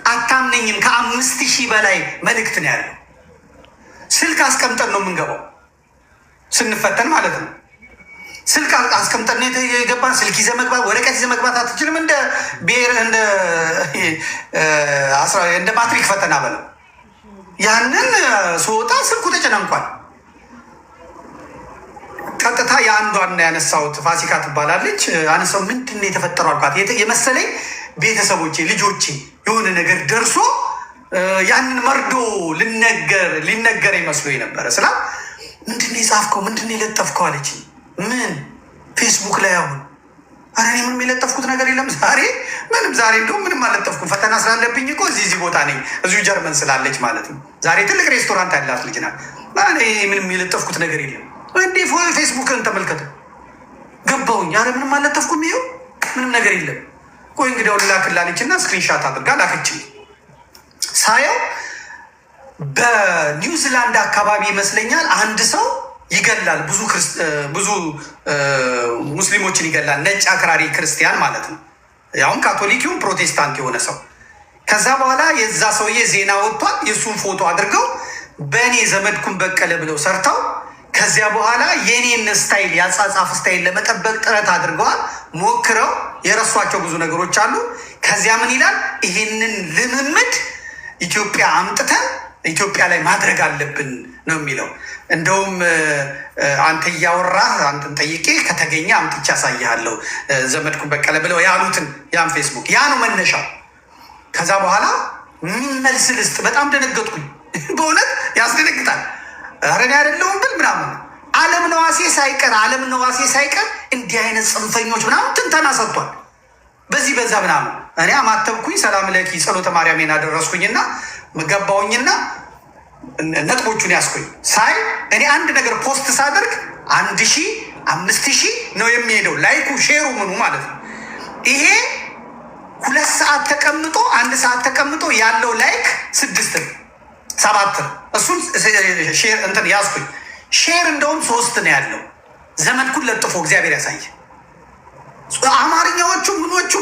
አታምነኝም፣ ከ5000 በላይ መልእክት ነው ያለው። ስልክ አስቀምጠን ነው የምንገባው ስንፈተን ማለት ነው። ስልክ አስቀምጠን የገባን ስልክ ይዘህ መግባት፣ ወረቀት ይዘህ መግባት አትችልም። እንደ ብሔር እንደ ማትሪክ ፈተና በለው። ያንን ስወጣ ስልኩ ተጨናንቋል። ቀጥታ የአንዷን ያነሳሁት ፋሲካ ትባላለች። አነሳው ምንድን ነው የተፈጠረው አልኳት። የመሰለኝ ቤተሰቦቼ ልጆቼ የሆነ ነገር ደርሶ ያንን መርዶ ሊነገር ይመስሎኝ ነበረ። ስላ ምንድን ነው የጻፍከው? ምንድን ነው የለጠፍከው አለች። ምን ፌስቡክ ላይ አሁን? ኧረ እኔ ምንም የለጠፍኩት ነገር የለም ዛሬ እንደውም ምንም አልለጠፍኩም። ፈተና ስላለብኝ እኮ እዚህ ቦታ ነኝ፣ እዚሁ ጀርመን ስላለች ማለት ነው። ዛሬ ትልቅ ሬስቶራንት ያላት ልጅ ናት። ምንም የለጠፍኩት ነገር የለም። እንዴ ፌስቡክን ተመልከቱ። ገባሁኝ። ኧረ ምንም አልለጠፍኩም፣ ይኸው ምንም ነገር የለም። ቆይ እንግዲያው ልላክላለች እና ስክሪንሻት አድርጋ ላከችልኝ። ሳየው በኒውዚላንድ አካባቢ ይመስለኛል አንድ ሰው ይገላል፣ ብዙ ሙስሊሞችን ይገላል። ነጭ አክራሪ ክርስቲያን ማለት ነው። ያውም ካቶሊክ ይሁን ፕሮቴስታንት የሆነ ሰው። ከዛ በኋላ የዛ ሰውዬ ዜና ወጥቷል። የእሱን ፎቶ አድርገው በእኔ ዘመድኩን በቀለ ብለው ሰርተው ከዚያ በኋላ የኔን ስታይል የአጻጻፍ ስታይል ለመጠበቅ ጥረት አድርገዋል። ሞክረው የረሷቸው ብዙ ነገሮች አሉ። ከዚያ ምን ይላል? ይህንን ልምምድ ኢትዮጵያ አምጥተን ኢትዮጵያ ላይ ማድረግ አለብን ነው የሚለው። እንደውም አንተ እያወራህ አንተን ጠይቄ ከተገኘ አምጥቼ አሳይሃለሁ ዘመድኩን በቀለ ብለው ያሉትን ያን ፌስቡክ ያ ነው መነሻው። ከዛ በኋላ ምን መልስ ልስጥ? በጣም ደነገጥኩኝ። በእውነት ያስደነግጣል። ኧረ እኔ አይደለሁም ብል ምናምን ዓለም ነዋሴ ሳይቀር እንዲህ አይነት ጽንፈኞች ምናምን ትንተና ሰጥቷል። በዚህ በዛ ምናምን እኔ አማተብኩኝ። ሰላም ለኪ ጸሎተ ማርያምን አደረስኩኝና ገባሁኝና ነጥቦቹን ያስኩኝ ሳይ እኔ አንድ ነገር ፖስት ሳደርግ 1000 5000 ነው የሚሄደው ላይኩ ሼሩ ምኑ ማለት ነው። ይሄ 2 ሰዓት ተቀምጦ 1 ሰዓት ተቀምጦ ያለው ላይክ 6 ነው 7 ነው። እሱን ሼር እንትን ያስኩኝ። ሼር እንደውም 3 ነው ያለው። ዘመድኩን ለጥፎ እግዚአብሔር ያሳየ። አማርኛዎቹ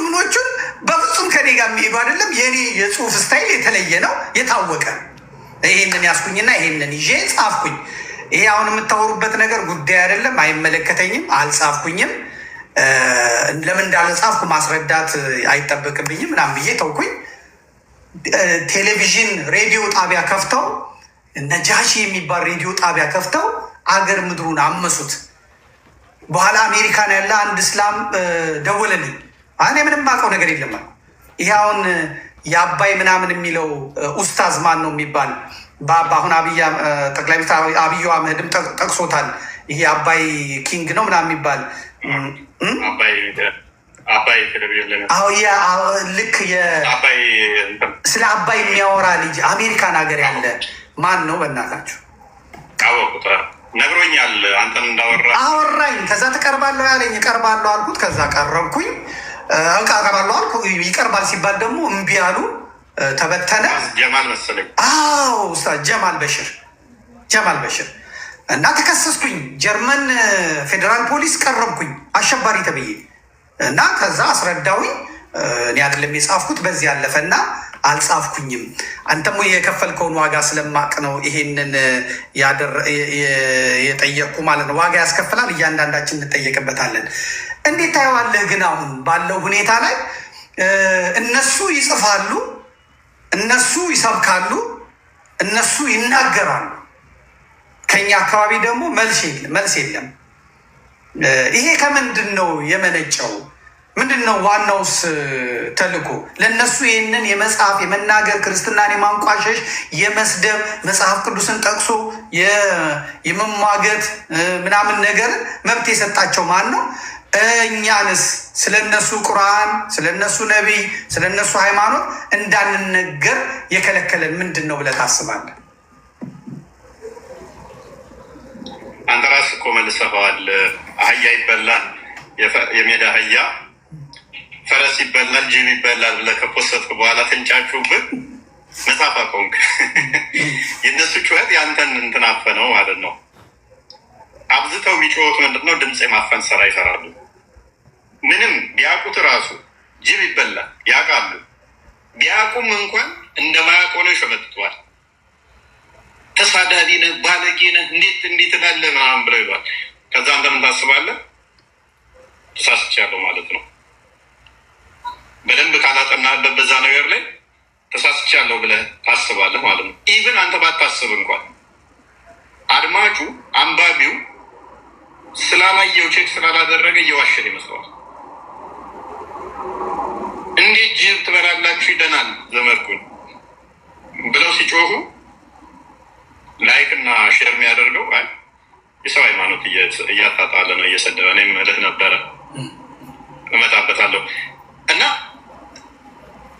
ምኖቹን በፍጹም ከኔ ጋር የሚሄዱ አይደለም። የኔ የጽሁፍ ስታይል የተለየ ነው፣ የታወቀ። ይሄንን ያስኩኝና ይሄንን ይዤ ጻፍኩኝ። ይሄ አሁን የምታወሩበት ነገር ጉዳይ አይደለም፣ አይመለከተኝም፣ አልጻፍኩኝም። ለምን እንዳልጻፍኩ ማስረዳት አይጠበቅብኝም ምናምን ብዬ ተውኩኝ። ቴሌቪዥን ሬዲዮ ጣቢያ ከፍተው ነጃሺ የሚባል ሬዲዮ ጣቢያ ከፍተው አገር ምድሩን አመሱት። በኋላ አሜሪካን ያለ አንድ እስላም ደወለልኝ። እኔ ምንም የማውቀው ነገር የለም። ይሄ አሁን የአባይ ምናምን የሚለው ኡስታዝ ማን ነው የሚባል አሁን ጠቅላይ ሚኒስትር አብይ አህመድም ጠቅሶታል። ይሄ አባይ ኪንግ ነው ምናምን የሚባል ልክ ስለ አባይ የሚያወራ ልጅ አሜሪካን ሀገር ያለ ማን ነው? በእናታችሁ ነግሮኛል። አንተን እንዳወራ አወራኝ። ከዛ ትቀርባለሁ ያለኝ እቀርባለሁ አልኩት። ከዛ ቀረብኩኝ። እቀርባለሁ አልኩ። ይቀርባል ሲባል ደግሞ እምቢ አሉ። ተበተነ። ጀማል መሰለኝ። አዎ ኡስታዝ ጀማል በሽር እና ተከሰስኩኝ። ጀርመን ፌዴራል ፖሊስ ቀረብኩኝ አሸባሪ ተብዬ እና ከዛ አስረዳውኝ። እኔ አይደለም የጻፍኩት በዚህ ያለፈ እና አልጻፍኩኝም። አንተም የከፈልከውን ዋጋ ስለማቅ ነው ይሄንን የጠየቅኩ ማለት ነው። ዋጋ ያስከፍላል፣ እያንዳንዳችን እንጠየቅበታለን። እንዴት ታየዋለህ ግን አሁን ባለው ሁኔታ ላይ እነሱ ይጽፋሉ፣ እነሱ ይሰብካሉ፣ እነሱ ይናገራሉ። ከኛ አካባቢ ደግሞ መልስ የለም። ይሄ ከምንድን ነው የመነጨው? ምንድን ነው ዋናውስ ተልእኮ? ለእነሱ ይህንን የመጽሐፍ የመናገር ክርስትናን የማንቋሸሽ የመስደብ መጽሐፍ ቅዱስን ጠቅሶ የመሟገት ምናምን ነገር መብት የሰጣቸው ማን ነው? እኛንስ ስለ እነሱ ቁርአን፣ ስለ እነሱ ነቢይ፣ ስለ እነሱ ሃይማኖት እንዳንነገር የከለከለን ምንድን ነው ብለህ ታስባለህ? አንተ ራስህ እኮ መልሰኸዋል። አህያ ይበላል፣ የሜዳ አህያ ፈረስ ይበላል፣ ጅብ ይበላል ብለህ ከፖሰትክ በኋላ ትንጫጩብን መጽሐፍ አቆምክ። የእነሱ ጩኸት ያንተን እንትን አፈነው ማለት ነው። አብዝተው የሚጮሁት ምንድን ነው? ድምፅ የማፈን ስራ ይሰራሉ። ምንም ቢያውቁት ራሱ ጅብ ይበላል ያውቃሉ። ቢያውቁም እንኳን እንደማያውቁ ነው ይሸመጥተዋል። ተሳዳቢ ነህ፣ ባለጌ ነህ፣ እንዴት እላለህ ምናምን ብለው ይሏል። ከዛ አንተ ምን ታስባለህ? ተሳስቻለሁ ማለት ነው። በደንብ ካላጠናህበት በዛ ነገር ላይ ተሳስቻለሁ ብለህ ታስባለህ ማለት ነው። ኢቭን አንተ ባታስብ እንኳን አድማጩ አንባቢው ስላላየው ቼክ ስላላደረገ እየዋሸን ይመስለዋል። እንዴት ጅብ ትበላላችሁ ይደናል ዘመድኩን ብለው ሲጮሁ ላይክ እና ሼር የሚያደርገው የሰው ሃይማኖት እያጣጣለ ነው፣ እየሰደበ ነው የምልህ ነበረ። እመጣበታለሁ። እና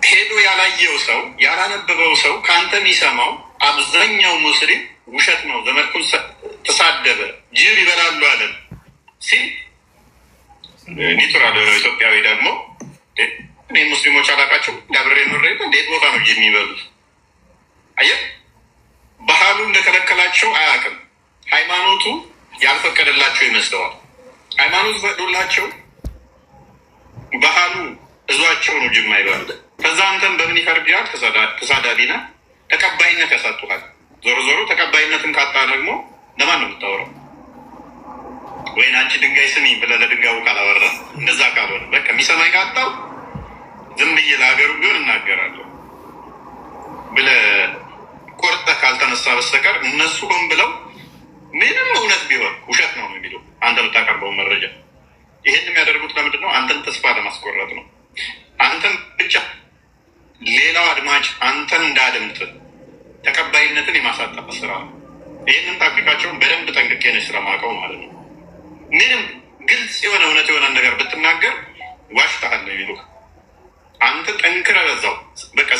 ሄዶ ያላየው ሰው ያላነበበው ሰው ከአንተ የሚሰማው አብዛኛው ሙስሊም ውሸት ነው፣ ዘመድኩን ተሳደበ፣ ጅብ ይበላሉ አለን ሲል ኒቱራል የሆነው ኢትዮጵያዊ ደግሞ እኔ ሙስሊሞች አላቃቸው ዳብሬ ኑሬ እንዴት ቦታ ነው ጅብ የሚበሉት? አየህ፣ ባህሉ እንደከለከላቸው አያውቅም። ሃይማኖቱ ያልፈቀደላቸው ይመስለዋል። ሃይማኖቱ ፈቅዶላቸው ባህሉ እዟቸው ነው ጅብ የማይበሉት። ከዛ አንተን በምን ይፈርጃል? ተሳዳቢ ነህ፣ ተቀባይነት ያሳጡሃል። ዞሮ ዞሮ ተቀባይነትን ካጣ ደግሞ ለማን ነው የምታወራው? ወይን አንቺ ድንጋይ ስሚ ብለህ ለድንጋዩ ካላወራ፣ እንደዛ ካልሆነ በቃ የሚሰማኝ ካጣው ዝም ብዬ ለሀገሩ ቢሆን እናገራለሁ ብለህ ቆርጠህ ካልተነሳ በስተቀር እነሱ ሆን ብለው ምንም እውነት ቢሆን ውሸት ነው የሚለው አንተ የምታቀርበው መረጃ። ይህን የሚያደርጉት ለምንድን ነው? አንተን ተስፋ ለማስቆረጥ ነው። አንተን ብቻ ሌላው አድማጭ አንተን እንዳድምጥ ተቀባይነትን የማሳጠፍ ስራ ነው። ይህንን ታክቲካቸውን በደንብ ጠንቅቄ ነው ስለማውቀው ማለት ነው። ምንም ግልጽ የሆነ እውነት የሆነ ነገር ብትናገር ዋሽተሃል ነው የሚሉህ። አንተ ጠንክረህ በዛው በቃ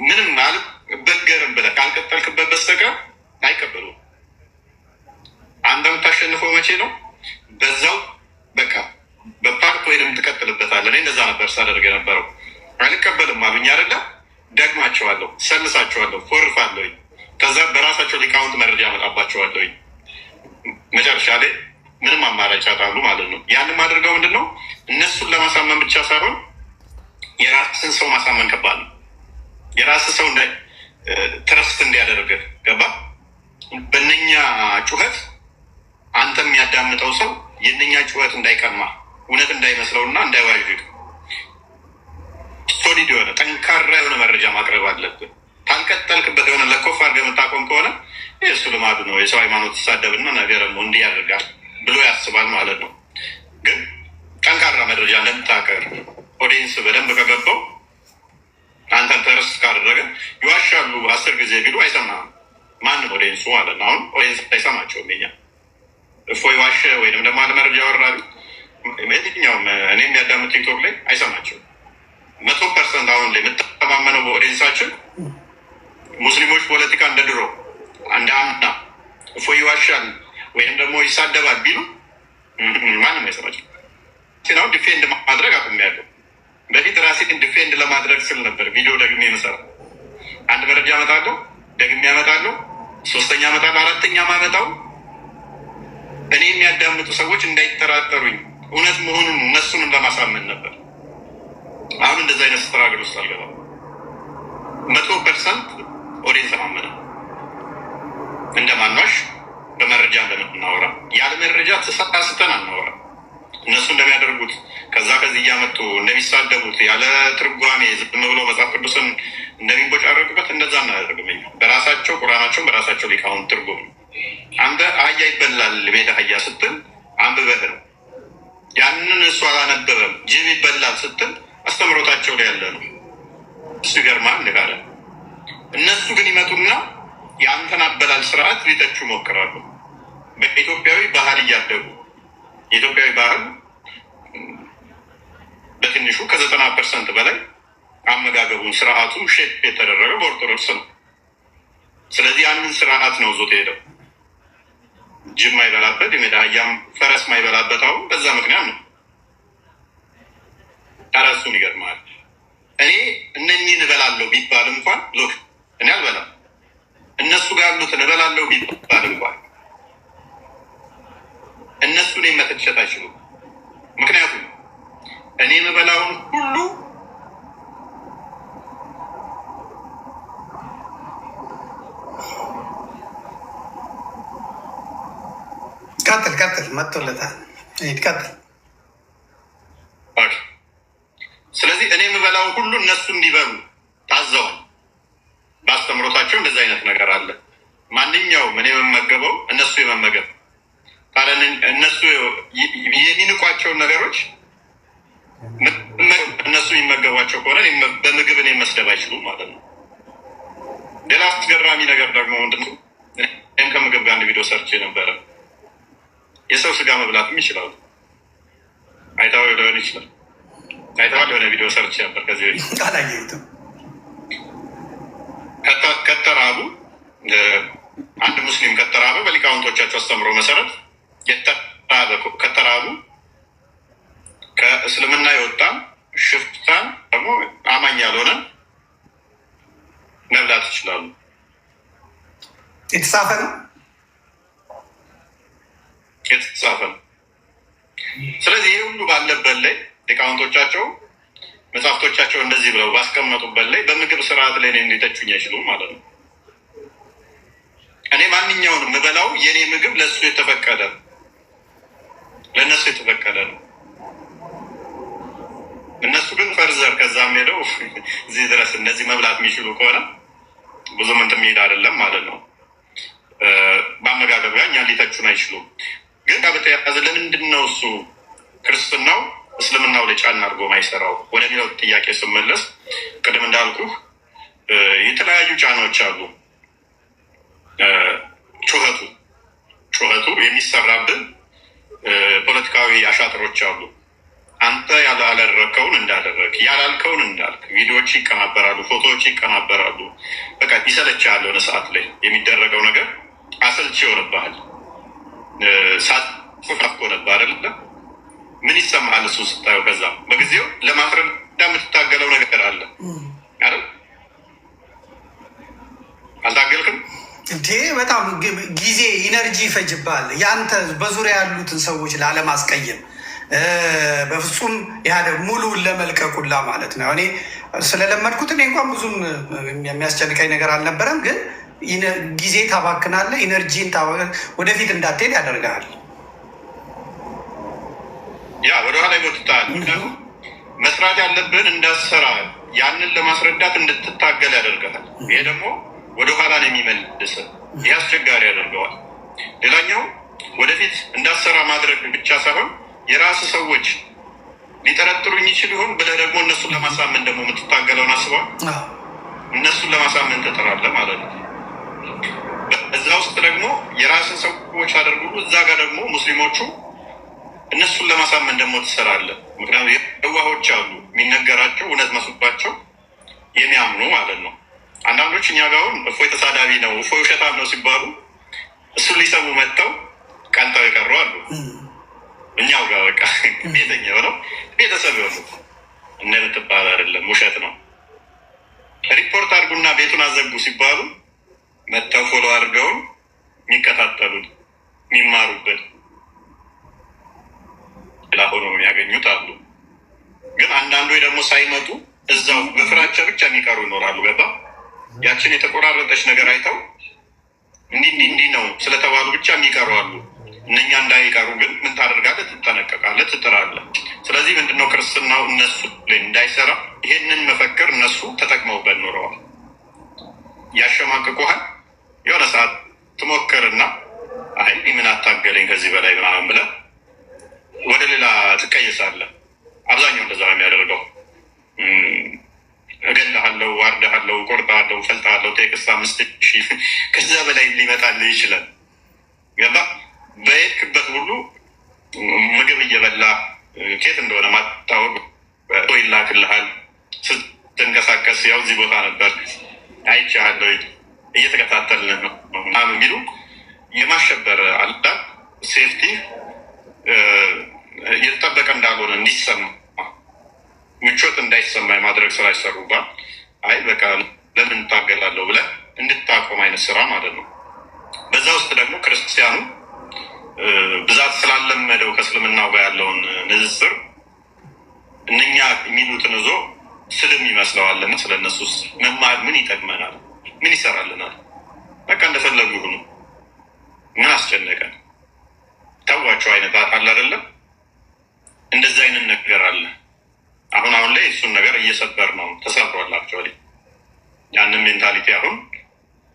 ምንም ማለት በገርም ብለህ ካልቀጠልክበት በስተቀር አይቀበሉም። አንተ የምታሸንፈው መቼ ነው? በዛው በቃ በፓርት ወይም ትቀጥልበታለህ። እኔ እንደዛ ነበር ሳደርግ የነበረው። አልቀበልም አሉኝ አይደለ? ደግማቸዋለሁ፣ ሰልሳቸዋለሁ፣ ኮርፋለሁኝ። ከዛ በራሳቸው ሊቃውንት መረጃ ያመጣባቸዋለሁኝ። መጨረሻ ላይ ምንም አማራጭ ያጣሉ ማለት ነው። ያንም አድርገው ምንድን ነው እነሱን ለማሳመን ብቻ ሳይሆን የራስን ሰው ማሳመን ከባድ ነው። የራስ ሰው ትረስት እንዲያደርግህ ገባ። በእነኛ ጩኸት አንተ የሚያዳምጠው ሰው የእነኛ ጩኸት እንዳይቀማ እውነት እንዳይመስለውና እንዳይዋዥቅ ሶሊድ የሆነ ጠንካራ የሆነ መረጃ ማቅረብ አለብን። ካልቀጠልክበት የሆነ ለኮፍ አድርገህ የምታቆም ከሆነ እሱ ልማዱ ነው። የሰው ሃይማኖት ተሳደብና ነገርም እንዲህ ያደርጋል ብሎ ያስባል ማለት ነው። ግን ጠንካራ መረጃ እንደምታቀርብ ኦዲየንስ በደንብ ከገባው አንተን ተረስ ካደረገ ይዋሻሉ 10 ጊዜ ቢሉ አይሰማም። ማንም ኦዲየንሱ ማለት ነው። አሁን ኦዲየንስ አይሰማቸውም። ኛ እፎይ ዋሸ ወይም ደግሞ አንድ መረጃ ያወራል የትኛውም እኔ የሚያዳምጥ ቲክቶክ ላይ አይሰማቸውም። 100% አሁን ላይ የምተማመነው በኦዲየንሳችን ሙስሊሞች ፖለቲካ እንደ ድሮ እንደ አምና እፎይ ይዋሻል ወይም ደግሞ ይሳደባል ቢሉ ማንም አይሰማቸው። ሲናው ዲፌንድ ማድረግ አቁሜያለሁ። በፊት ራሴን ዲፌንድ ለማድረግ ስል ነበር ቪዲዮ ደግሜ የምሰራው። አንድ መረጃ አመጣለሁ፣ ደግሜ አመጣለሁ፣ 3ኛ አመጣለሁ፣ 4ኛ ማመጣው እኔ የሚያዳምጡ ሰዎች እንዳይጠራጠሩኝ እውነት መሆኑን እነሱን ለማሳመን ነበር። አሁን እንደዚህ አይነት ስትራግል ውስጥ አልገባም። 100% ኦዲየንስ ተማመነ እንደማንዋሽ በመረጃ እንደምናወራ ያለ መረጃ ተሳስተን አናወራ። እነሱ እንደሚያደርጉት ከዛ ከዚህ እያመጡ እንደሚሳደቡት ያለ ትርጓሜ ዝም ብሎ መጽሐፍ ቅዱስን እንደሚቦጫረቁበት እንደዛ እናደርግም። በራሳቸው ቁርአናቸውን በራሳቸው ሊቃውንት ትርጉም አንተ አህያ ይበላል ቤተ አህያ ስትል አንብበህ ነው። ያንን እሱ አላነበበም። ጅብ ይበላል ስትል አስተምሮታቸው ላይ ያለ ነው። እሱ ይገርማል ንጋለ። እነሱ ግን ይመጡና የአንተን አበላል ስርዓት ሊተቹ ይሞክራሉ። በኢትዮጵያዊ ባህል እያደጉ የኢትዮጵያዊ ባህል በትንሹ ከ90% በላይ አመጋገቡን ስርዓቱ ሼፕ የተደረገ በኦርቶዶክስ ነው። ስለዚህ ያንን ስርዓት ነው ዞት ሄደው ጅብ ማይበላበት የሜዳ አህያም ፈረስ ማይበላበት አሁን በዛ ምክንያት ነው። ታረሱን ይገርማል። እኔ እነኚህን እበላለሁ ቢባል እንኳን ሎክ እኔ አልበላም። እነሱ ጋር ያሉትን እበላለሁ ቢባል እንኳን እነሱን መተቸት አይችሉም። ምክንያቱም እኔ የምበላውን ሁሉ ቀጥል መጥቶለታል። ቀጥል። ስለዚህ እኔ የምበላውን ሁሉ እነሱ እንዲበሉ ታዘዋል። በአስተምሮታቸው እንደዚህ አይነት ነገር አለ። ማንኛውም እኔ የምመገበው እነሱ የመመገብ ታዲያ እነሱ የሚንቋቸውን ነገሮች እነሱ የሚመገቧቸው ከሆነ በምግብ እኔ መስደብ አይችሉም ማለት ነው። ሌላ አስገራሚ ነገር ደግሞ ምንድን ነው? እኔም ከምግብ ጋር አንድ ቪዲዮ ሰርች ነበረ። የሰው ስጋ መብላትም ይችላሉ። አይተኸው ሊሆን ይችላል። አይተኸዋል? የሆነ ቪዲዮ ሰርች ነበር ከዚህ በፊት አላየሁትም። ከተራቡ አንድ ሙስሊም ከተራበ በሊቃውንቶቻቸው አስተምሮ መሰረት ከተራቡ ከእስልምና የወጣን ሽፍታን ደግሞ አማኝ ያልሆነ መብላት ይችላሉ። የተጻፈ ነው የተጻፈ ነው። ስለዚህ ይህ ሁሉ ባለበት ላይ ሊቃውንቶቻቸው መጽሐፍቶቻቸው እንደዚህ ብለው ባስቀመጡበት ላይ በምግብ ስርዓት ላይ እንዲተቹኝ አይችሉም ማለት ነው። እኔ ማንኛውንም ምበላው የእኔ ምግብ ለእሱ የተፈቀደ ለእነሱ የተፈቀደ ነው። እነሱ ግን ፈርዘር ከዛም ሄደው እዚህ ድረስ እነዚህ መብላት የሚችሉ ከሆነ ብዙ ምንትን መሄድ አይደለም ማለት ነው። በአመጋገብ ጋር እኛን ሊተቹን አይችሉም። ግን በተያያዘ ለምንድን ነው እሱ ክርስትናው እስልምናው ላይ ጫና አድርጎ ማይሰራው ወደሚለው ጥያቄ ስመለስ ቅድም እንዳልኩ የተለያዩ ጫናዎች አሉ። ጩኸቱ የሚሰራብን ፖለቲካዊ አሻጥሮች አሉ። አንተ ያላደረግከውን እንዳደረግ ያላልከውን እንዳልክ ቪዲዮዎች ይቀናበራሉ፣ ፎቶዎች ይቀናበራሉ። በቃ ይሰለችሃል። የሆነ ሰዓት ላይ የሚደረገው ነገር አሰልች ይሆንብሃል። ሳትፎካኮ ነበር አይደለም? ምን ይሰማሃል እሱ ስታየው? ከዛ በጊዜው ለማስረዳ የምትታገለው ነገር አለ አይደል? አልታገልክም እንዴ? በጣም ጊዜ ኢነርጂ ይፈጅባል። ያንተ በዙሪያ ያሉትን ሰዎች ላለማስቀየም በፍጹም ሙሉውን ለመልቀቁላ ማለት ነው። እኔ ስለለመድኩት እኔ እንኳን ብዙም የሚያስጨንቀኝ ነገር አልነበረም። ግን ጊዜ ታባክናለህ፣ ኢነርጂን ወደፊት እንዳትሄድ ያደርጋል። ያ ወደኋላ ይጎትታል። ምክንያቱም መስራት ያለብን እንዳሰራ ያንን ለማስረዳት እንድትታገል ያደርጋል። ይሄ ደግሞ ወደኋላ ነው የሚመልስ። ይህ አስቸጋሪ ያደርገዋል። ሌላኛው ወደፊት እንዳሰራ ማድረግ ብቻ ሳይሆን የራስ ሰዎች ሊጠረጥሩኝ ይችል ይሆን ብለህ ደግሞ እነሱን ለማሳመን ደግሞ የምትታገለውን አስበዋል። እነሱን ለማሳመን ትጥራለህ ማለት ነው። እዛ ውስጥ ደግሞ የራስን ሰዎች አደርጉ፣ እዛ ጋር ደግሞ ሙስሊሞቹ እነሱን ለማሳመን ደግሞ ትሰራለህ። ምክንያቱም የዋሆች አሉ የሚነገራቸው እውነት መስባቸው የሚያምኑ ማለት ነው። አንዳንዶች እኛ ጋር አሁን እፎይ ተሳዳቢ ነው፣ እፎይ ውሸታም ነው ሲባሉ እሱን ሊሰሙ መጥተው ቀልጠው የቀሩ አሉ። እኛው ጋር በቃ ቤተኛ የሆነው ቤተሰብ የሆኑት እንደምትባል አይደለም፣ ውሸት ነው። ሪፖርት አድርጉና ቤቱን አዘጉ ሲባሉ መጥተው ፎሎ አድርገውን የሚከታተሉት የሚማሩበት ሌላ ሆኖ የሚያገኙት አሉ። ግን አንዳንዱ ደግሞ ሳይመጡ እዛው በፍራቻ ብቻ የሚቀሩ ይኖራሉ። ገባ ያችን የተቆራረጠች ነገር አይተው እንዲህ ነው ስለተባሉ ብቻ የሚቀሩ አሉ። እነኛ እንዳይቀሩ ግን ምን ታደርጋለህ? ትጠነቀቃለህ፣ ትጥራለህ። ስለዚህ ምንድነው ክርስትናው እነሱ ላይ እንዳይሰራ ይሄንን መፈክር እነሱ ተጠቅመውበት ኖረዋል። ያሸማቅቁሃል። የሆነ ሰዓት ትሞክርና አይ ምን አታገለኝ ከዚህ በላይ ምናምን ብለህ ወደ ሌላ ትቀይሳለህ። አብዛኛው እንደዛ ነው የሚያደርገው። እገድልሃለሁ፣ ዋርድሃለሁ፣ ቆርጥሃለሁ፣ ፈልጥሃለሁ፣ ቴክስት 5000 ከዛ በላይ ሊመጣልህ ይችላል። ገባ? በሄድክበት ሁሉ ምግብ እየበላ ኬት እንደሆነ ማታወቅ ይላክልሃል። ስትንቀሳቀስ ያው እዚህ ቦታ ነበር አይቼሃለሁ፣ እየተከታተልን ነው የሚሉ የማሸበር አላ ሴፍቲ እየተጠበቀ እንዳልሆነ እንዲሰማ ምቾት እንዳይሰማ የማድረግ ስራ ይሰሩባል። አይ በቃ ለምን ታገላለሁ ብለህ እንድታቆም አይነት ስራ ማለት ነው። በዛ ውስጥ ደግሞ ክርስቲያኑ ብዛት ስላለመደው ከእስልምናው ጋር ያለውን ንዝስር እነኛ የሚሉትን ይዞ ስልም ይመስለዋልና ስለነሱ መማር ምን ይጠቅመናል? ምን ይሰራልናል? በቃ እንደፈለጉ ይሁኑ፣ ምን አስጨነቀን? ተዋቸው አይነት አለ አይደለም። እንደዚህ አይነት ነገር አለ። አሁን ላይ እሱን ነገር እየሰበር ነው። ተሰብሯላቸው ያንን ሜንታሊቲ አሁን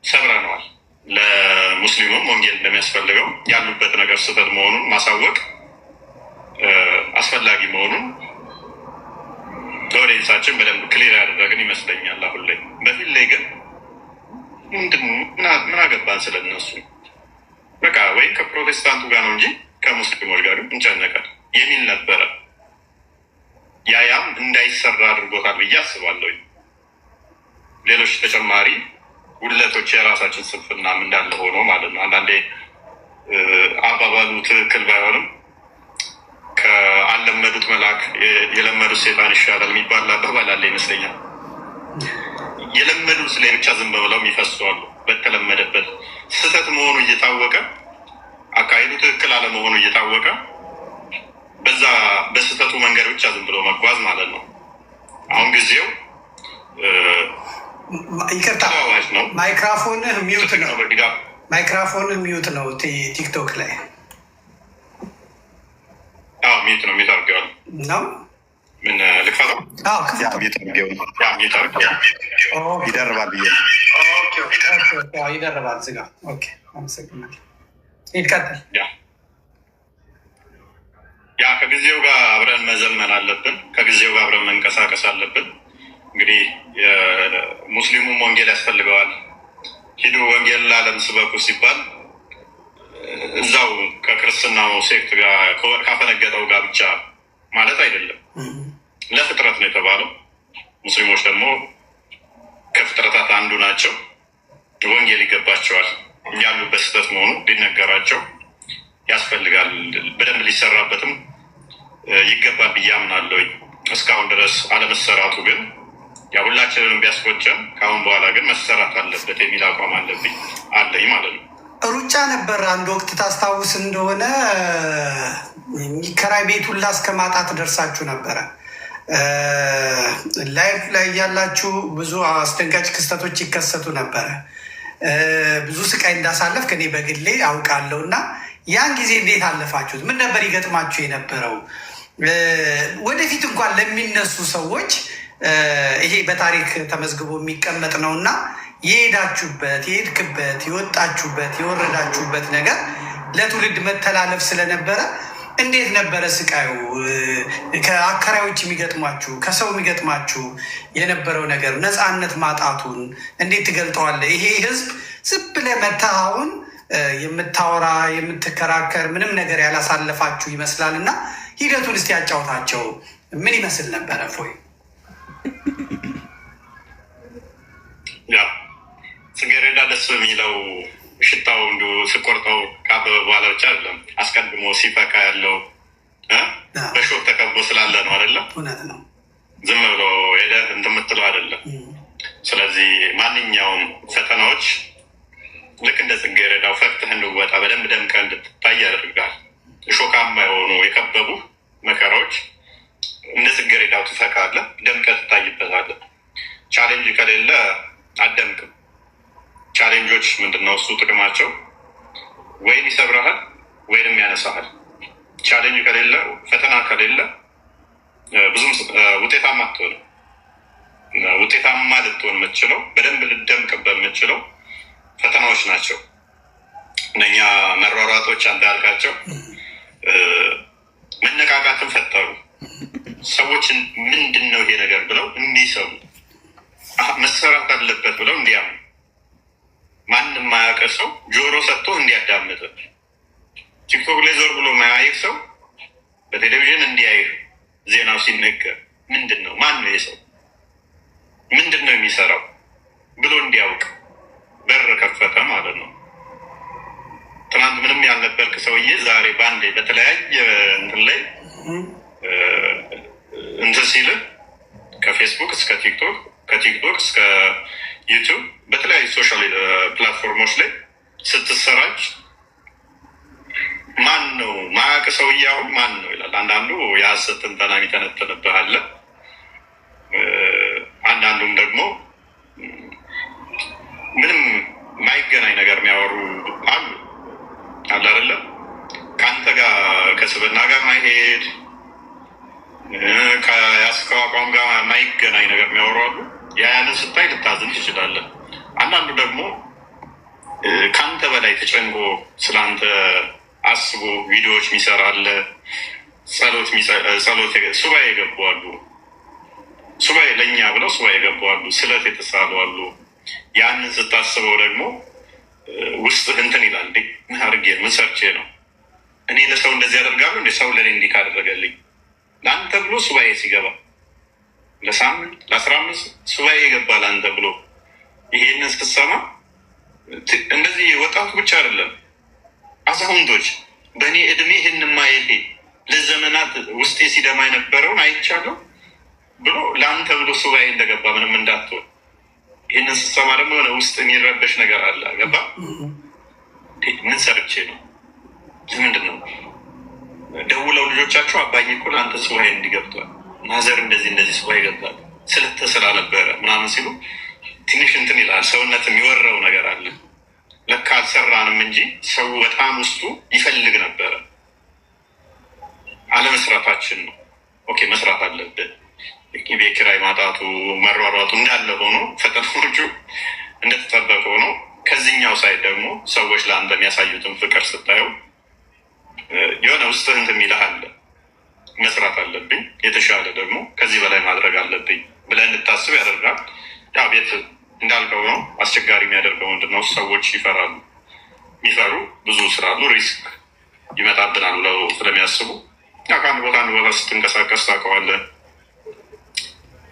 ሰብረነዋል። ለሙስሊሙም ወንጌል እንደሚያስፈልገው ያሉበት ነገር ስህተት መሆኑን ማሳወቅ አስፈላጊ መሆኑን ለወደንሳችን በደንብ ክሊር ያደረግን ይመስለኛል። አሁን ላይ በፊት ላይ ግን ምን አገባን ስለነሱ? በቃ ወይ ከፕሮቴስታንቱ ጋር ነው እንጂ ከሙስሊሞች ጋር እንጨነቃል የሚል ነበረ። ያም እንዳይሰራ አድርጎታል ብዬ አስባለሁ። ሌሎች ተጨማሪ ጉድለቶች የራሳችን ስንፍናም እንዳለ ሆኖ ማለት ነው። አንዳንዴ አባባሉ ትክክል ባይሆንም ከአለመዱት መልአክ የለመዱት ሴጣን ይሻላል የሚባል አባባል አለ ይመስለኛል። የለመዱት ላይ ብቻ ዝም ብለው የሚፈሱ አሉ። በተለመደበት ስህተት መሆኑ እየታወቀ አካሄዱ ትክክል አለመሆኑ እየታወቀ በዛ በስህተቱ መንገድ ብቻ ዝም ብሎ መጓዝ ማለት ነው። አሁን ጊዜው ይቅርታ፣ ማይክራፎንህ ሚዩት ነው። ማይክራፎንህ ሚዩት ነው ቲክቶክ ላይ ሚዩት ነው። ሚዩት አድርጌዋለሁ ነው ምን ልክፈት? ይደርባል ብዬ ይደርባል። ዝጋ። አመሰግናለሁ። ይቀጥል። ያ ከጊዜው ጋር አብረን መዘመን አለብን። ከጊዜው ጋር አብረን መንቀሳቀስ አለብን። እንግዲህ ሙስሊሙም ወንጌል ያስፈልገዋል። ሂዱ ወንጌል ለዓለም ስበኩ ሲባል እዛው ከክርስትናው ሴክት ጋር ካፈነገጠው ጋር ብቻ ማለት አይደለም። ለፍጥረት ነው የተባለው። ሙስሊሞች ደግሞ ከፍጥረታት አንዱ ናቸው። ወንጌል ይገባቸዋል። ያሉበት ስህተት መሆኑ ሊነገራቸው ያስፈልጋል። በደንብ ሊሰራበትም ይገባል ብዬ አምናለሁ። እስካሁን ድረስ አለመሰራቱ ግን ሁላችንንም ቢያስቆጨን ከአሁን በኋላ ግን መሰራት አለበት የሚል አቋም አለኝ ማለት ነው። ሩጫ ነበር አንድ ወቅት ታስታውስ እንደሆነ የሚከራይ ቤት ሁላ እስከ ማጣት ደርሳችሁ ነበረ። ላይፍ ላይ ያላችሁ ብዙ አስደንጋጭ ክስተቶች ይከሰቱ ነበረ። ብዙ ስቃይ እንዳሳለፍ ከኔ በግሌ አውቃለሁ። እና ያን ጊዜ እንዴት አለፋችሁት? ምን ነበር ይገጥማችሁ የነበረው? ወደፊት እንኳን ለሚነሱ ሰዎች ይሄ በታሪክ ተመዝግቦ የሚቀመጥ ነው እና የሄዳችሁበት፣ የሄድክበት፣ የወጣችሁበት፣ የወረዳችሁበት ነገር ለትውልድ መተላለፍ ስለነበረ እንዴት ነበረ ስቃዩ? ከአከራዮች የሚገጥሟችሁ፣ ከሰው የሚገጥማችሁ የነበረው ነገር፣ ነፃነት ማጣቱን እንዴት ትገልጠዋለህ? ይሄ ህዝብ ዝም ብለህ መተህ አሁን የምታወራ የምትከራከር ምንም ነገር ያላሳለፋችሁ ይመስላል እና ሂደቱን እስቲ ያጫውታቸው። ምን ይመስል ነበረ? ፎይ ጽጌረዳ ደስ በሚለው ሽታው እንዲሁ ስቆርጠው ከአበበ በኋላ ብቻ አይደለም፣ አስቀድሞ ሲፈካ ያለው በሾክ ተከቦ ስላለ ነው አይደለም። እውነት ነው። ዝም ብሎ ሄደህ እንትን የምትለው አይደለም። ስለዚህ ማንኛውም ፈተናዎች ልክ እንደ ጽጌረዳው ፈክተህ እንድወጣ በደንብ ደምቀህ እንድትታይ ያደርጋል። እሾካማ የሆኑ የከበቡ መከራዎች እንደ ጽጌረዳው ትፈካለህ፣ ደምቀህ ትታይበታለህ። ቻሌንጅ ከሌለ አትደምቅም። ወይም ይሰብረሃል ወይንም ያነሳሃል። ቻሌንጅ ከሌለ ፈተና ከሌለ ብዙም ውጤታማ አትሆንም። ውጤታማ ልትሆን የምትችለው በደንብ ልደምቅበት የምትችለው ፈተናዎች ናቸው። እነኛ መሯሯጦች አንተ ያልካቸው መነቃቃትን ፈጠሩ። ሰዎችን ምንድን ነው ይሄ ነገር ብለው እንዲሰሙ መሰራት አለበት ብለው እንዲያምኑ ማንም ማያውቅ ሰው ጆሮ ሰጥቶ እንዲያዳምጥ ቲክቶክ ላይ ዞር ብሎ ማያየቅ ሰው በቴሌቪዥን እንዲያይህ ዜናው ሲነገር ምንድን ነው ማን ነው ሰው ምንድን ነው የሚሰራው ብሎ እንዲያውቅ በር ከፈተ ማለት ነው። ትናንት ምንም ያልነበርክ ሰውዬ ዛሬ በአንዴ በተለያየ እንትን ላይ እንትን ሲልህ ከፌስቡክ እስከ ቲክቶክ ከቲክቶክ እስከ ዩቱብ በተለያዩ ሶሻል ፕላትፎርሞች ላይ ስትሰራጭ ማን ነው ማያውቅ ሰውዬ አሁን ማን ነው ይላል። አንዳንዱ የሀሰት ትንተና የሚተነትንብህ አለ። አንዳንዱም ደግሞ ምንም ማይገናኝ ነገር የሚያወሩ አሉ አለ አይደለም። ከአንተ ጋር ከስብና ጋር ማይሄድ ከያስከው አቋም ጋር ማይገናኝ ነገር የሚያወሩ አሉ። ያንን ስታይ ልታዝን ትችላለህ። አንዳንዱ ደግሞ ከአንተ በላይ ተጨንቆ ስለአንተ አስቦ ቪዲዮዎች የሚሰራለ ጸሎት ሱባኤ የገባዋሉ። ሱባኤ ለእኛ ብለው ሱባኤ የገባዋሉ። ስለት የተሳሉ አሉ። ያንን ስታስበው ደግሞ ውስጥህ እንትን ይላል። ምን አድርጌ ምን ሰርቼ ነው እኔ ለሰው እንደዚህ ያደርጋሉ እንደ ሰው ለእኔ እንዲህ ካደረገልኝ ለአንተ ብሎ ሱባኤ ሲገባ ለሳምንት ለ15 ሱባኤ የገባ ለአንተ ብሎ ይሄንን ስትሰማ እንደዚህ ወጣቱ ብቻ አይደለም አዛውንቶች በእኔ እድሜ ይህን ማየቴ ለዘመናት ውስጤ ሲደማ የነበረውን አይቻለሁ ብሎ ለአንተ ብሎ ሱባኤ እንደገባ ምንም እንዳትሆን። ይህንን ስትሰማ ደግሞ ሆነ ውስጥ የሚረበሽ ነገር አለ። ገባ ምን ሰርቼ ነው ምንድን ነው ደውለው ልጆቻቸው አባዬ እኮ ለአንተ ሱባኤ እንዲገብቷል ማዘር እንደዚህ ሱባኤ ይገባል ስለተስራ ነበረ ምናምን ሲሉ ትንሽ እንትን ይላል። ሰውነት የሚወረው ነገር አለ። ለካ አልሰራንም እንጂ ሰው በጣም ውስጡ ይፈልግ ነበረ። አለመስራታችን ነው። ኦኬ መስራት አለብን። ቤት ኪራይ ማጣቱ መሯሯጡ እንዳለ ሆኖ ፈተናዎቹ እንደተጠበቀ ሆኖ ከዚህኛው ሳይድ ደግሞ ሰዎች ለአንተ የሚያሳዩትን ፍቅር ስታየው የሆነ ውስጥህ እንትን የሚልህ አለ። መስራት አለብኝ፣ የተሻለ ደግሞ ከዚህ በላይ ማድረግ አለብኝ ብለህ እንድታስብ ያደርጋል። ያው ቤት እንዳልከው ነው። አስቸጋሪ የሚያደርገው ምንድነው? ሰዎች ይፈራሉ። የሚፈሩ ብዙ ስላሉ ሪስክ ይመጣብናል ብለው ስለሚያስቡ ከአንድ ቦታ አንድ ቦታ ስትንቀሳቀስ ታውቀዋለህ።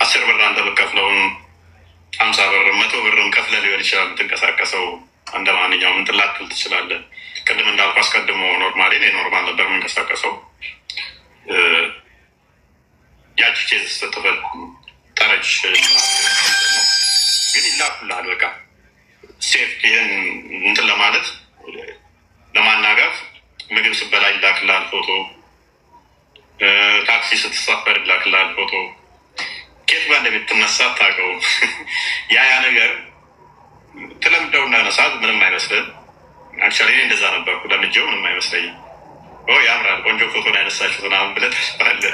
10 ብር አንተ ብትከፍለውን 50 ብር 100 ብርም ከፍለህ ሊሆን ይችላል የምትንቀሳቀሰው። እንደ ማንኛውም እንትን ላትል ትችላለህ። ቅድም እንዳልኩ አስቀድሞ ኖርማሊ ኖርማል ነበር የምንቀሳቀሰው። ያቺ ኬዝ ስትፈጠረች ግን ይላኩልሃል። በቃ ሴፍ ይህን እንትን ለማለት ለማናጋት ምግብ ስበላ ይላክልሃል ፎቶ፣ ታክሲ ስትሳፈር ይላክልሃል ፎቶ። ኬት ጋር እንደምትነሳ አታውቀውም። ያ ነገር ትለምደው እና ነሳት ምንም አይመስልም። አክቹዋሊ እንደዛ ነበርኩ። ለምጄው ምንም አይመስለኝም። ያምራል ቆንጆ ፎቶ ላይ ያነሳችሁት ምናምን ብለህ ተስፋለህ።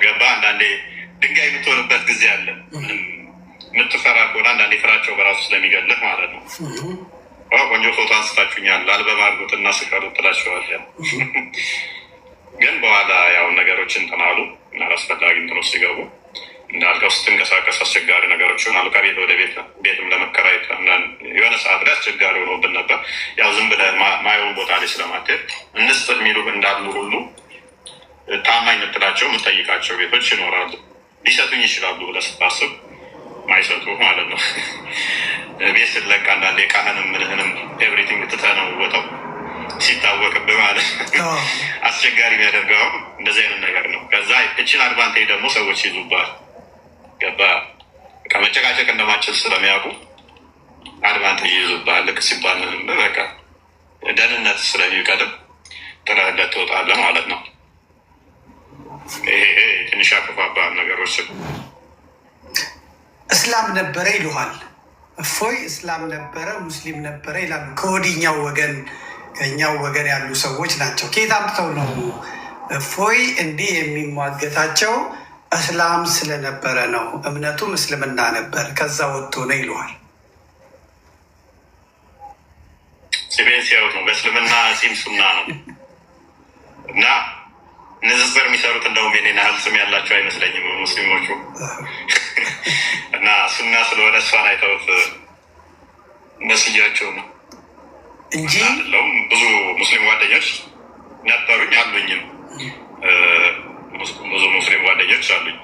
ገባ አንዳንዴ ድንጋይ የምትሆንበት ጊዜ አለ። የምትፈራ ከሆነ አንዳንዴ ፍራቸው በራሱ ስለሚገልህ ማለት ነው። ቆንጆ ፎቶ አንስታችሁኛል አልበም አድርጉት እና ስቀሩት ትላቸዋለህ። ግን በኋላ ያው ነገሮችን ተናሉ እና አላስፈላጊ እንትኖች ሲገቡ እንዳልከው ስትንቀሳቀስ አስቸጋሪ ነገሮች ይሆናሉ። ከቤት ወደ ቤትም ለመከራየት የሆነ ሰዓት ላይ አስቸጋሪ ሆኖብን ነበር። ያው ዝም ብለህ ማየውን ቦታ ላይ ስለማትሄድ እንስጥህ የሚሉህ እንዳሉ ሁሉ ታማኝ የምትላቸው የምትጠይቃቸው ቤቶች ይኖራሉ። ሊሰጡኝ ይችላሉ ብለህ ስታስብ ማይሰጡ ማለት ነው። ቤት ስትለቅ አንዳንዴ ቃህንም ምንህንም ኤቭሪቲንግ ትተህ ነው ቦታው ሲታወቅብህ ማለት አስቸጋሪ የሚያደርገው እንደዚህ አይነት ነገር ነው። ከዛ እችን አድቫንቴጅ ደግሞ ሰዎች ይዙባል። ገባ ከመጨቃጨቅ እንደማችል ስለሚያውቁ አድቫንቴጅ ይዙባል። ልክ ሲባል በቃ ደህንነት ስለሚቀድም ጥለህለት ትወጣለህ ማለት ነው። ይሄ ትንሽ አከፋባል ነገሮች። እስላም ነበረ ይሉሃል። እፎይ እስላም ነበረ ሙስሊም ነበረ ይላሉ። ከወዲኛው ወገን ከኛው ወገን ያሉ ሰዎች ናቸው። ከየት አምጥተው ነው እፎይ እንዲህ የሚሟገታቸው? እስላም ስለነበረ ነው፣ እምነቱም እስልምና ነበር፣ ከዛ ወጥቶ ነው ይለዋል። ሲቤን ሲያዩት ነው በእስልምና ሲም ሱና ነው እና ንጽጽር የሚሰሩት እንደውም የኔን ያህል ስም ያላቸው አይመስለኝም ሙስሊሞቹ እና ሱና ስለሆነ እሷን አይተውት መስያቸው ነው እንጂ አይደለም። ብዙ ሙስሊም ጓደኞች ነበሩኝ አሉኝም፣ ብዙ ሙስሊም ጓደኞች አሉኝ።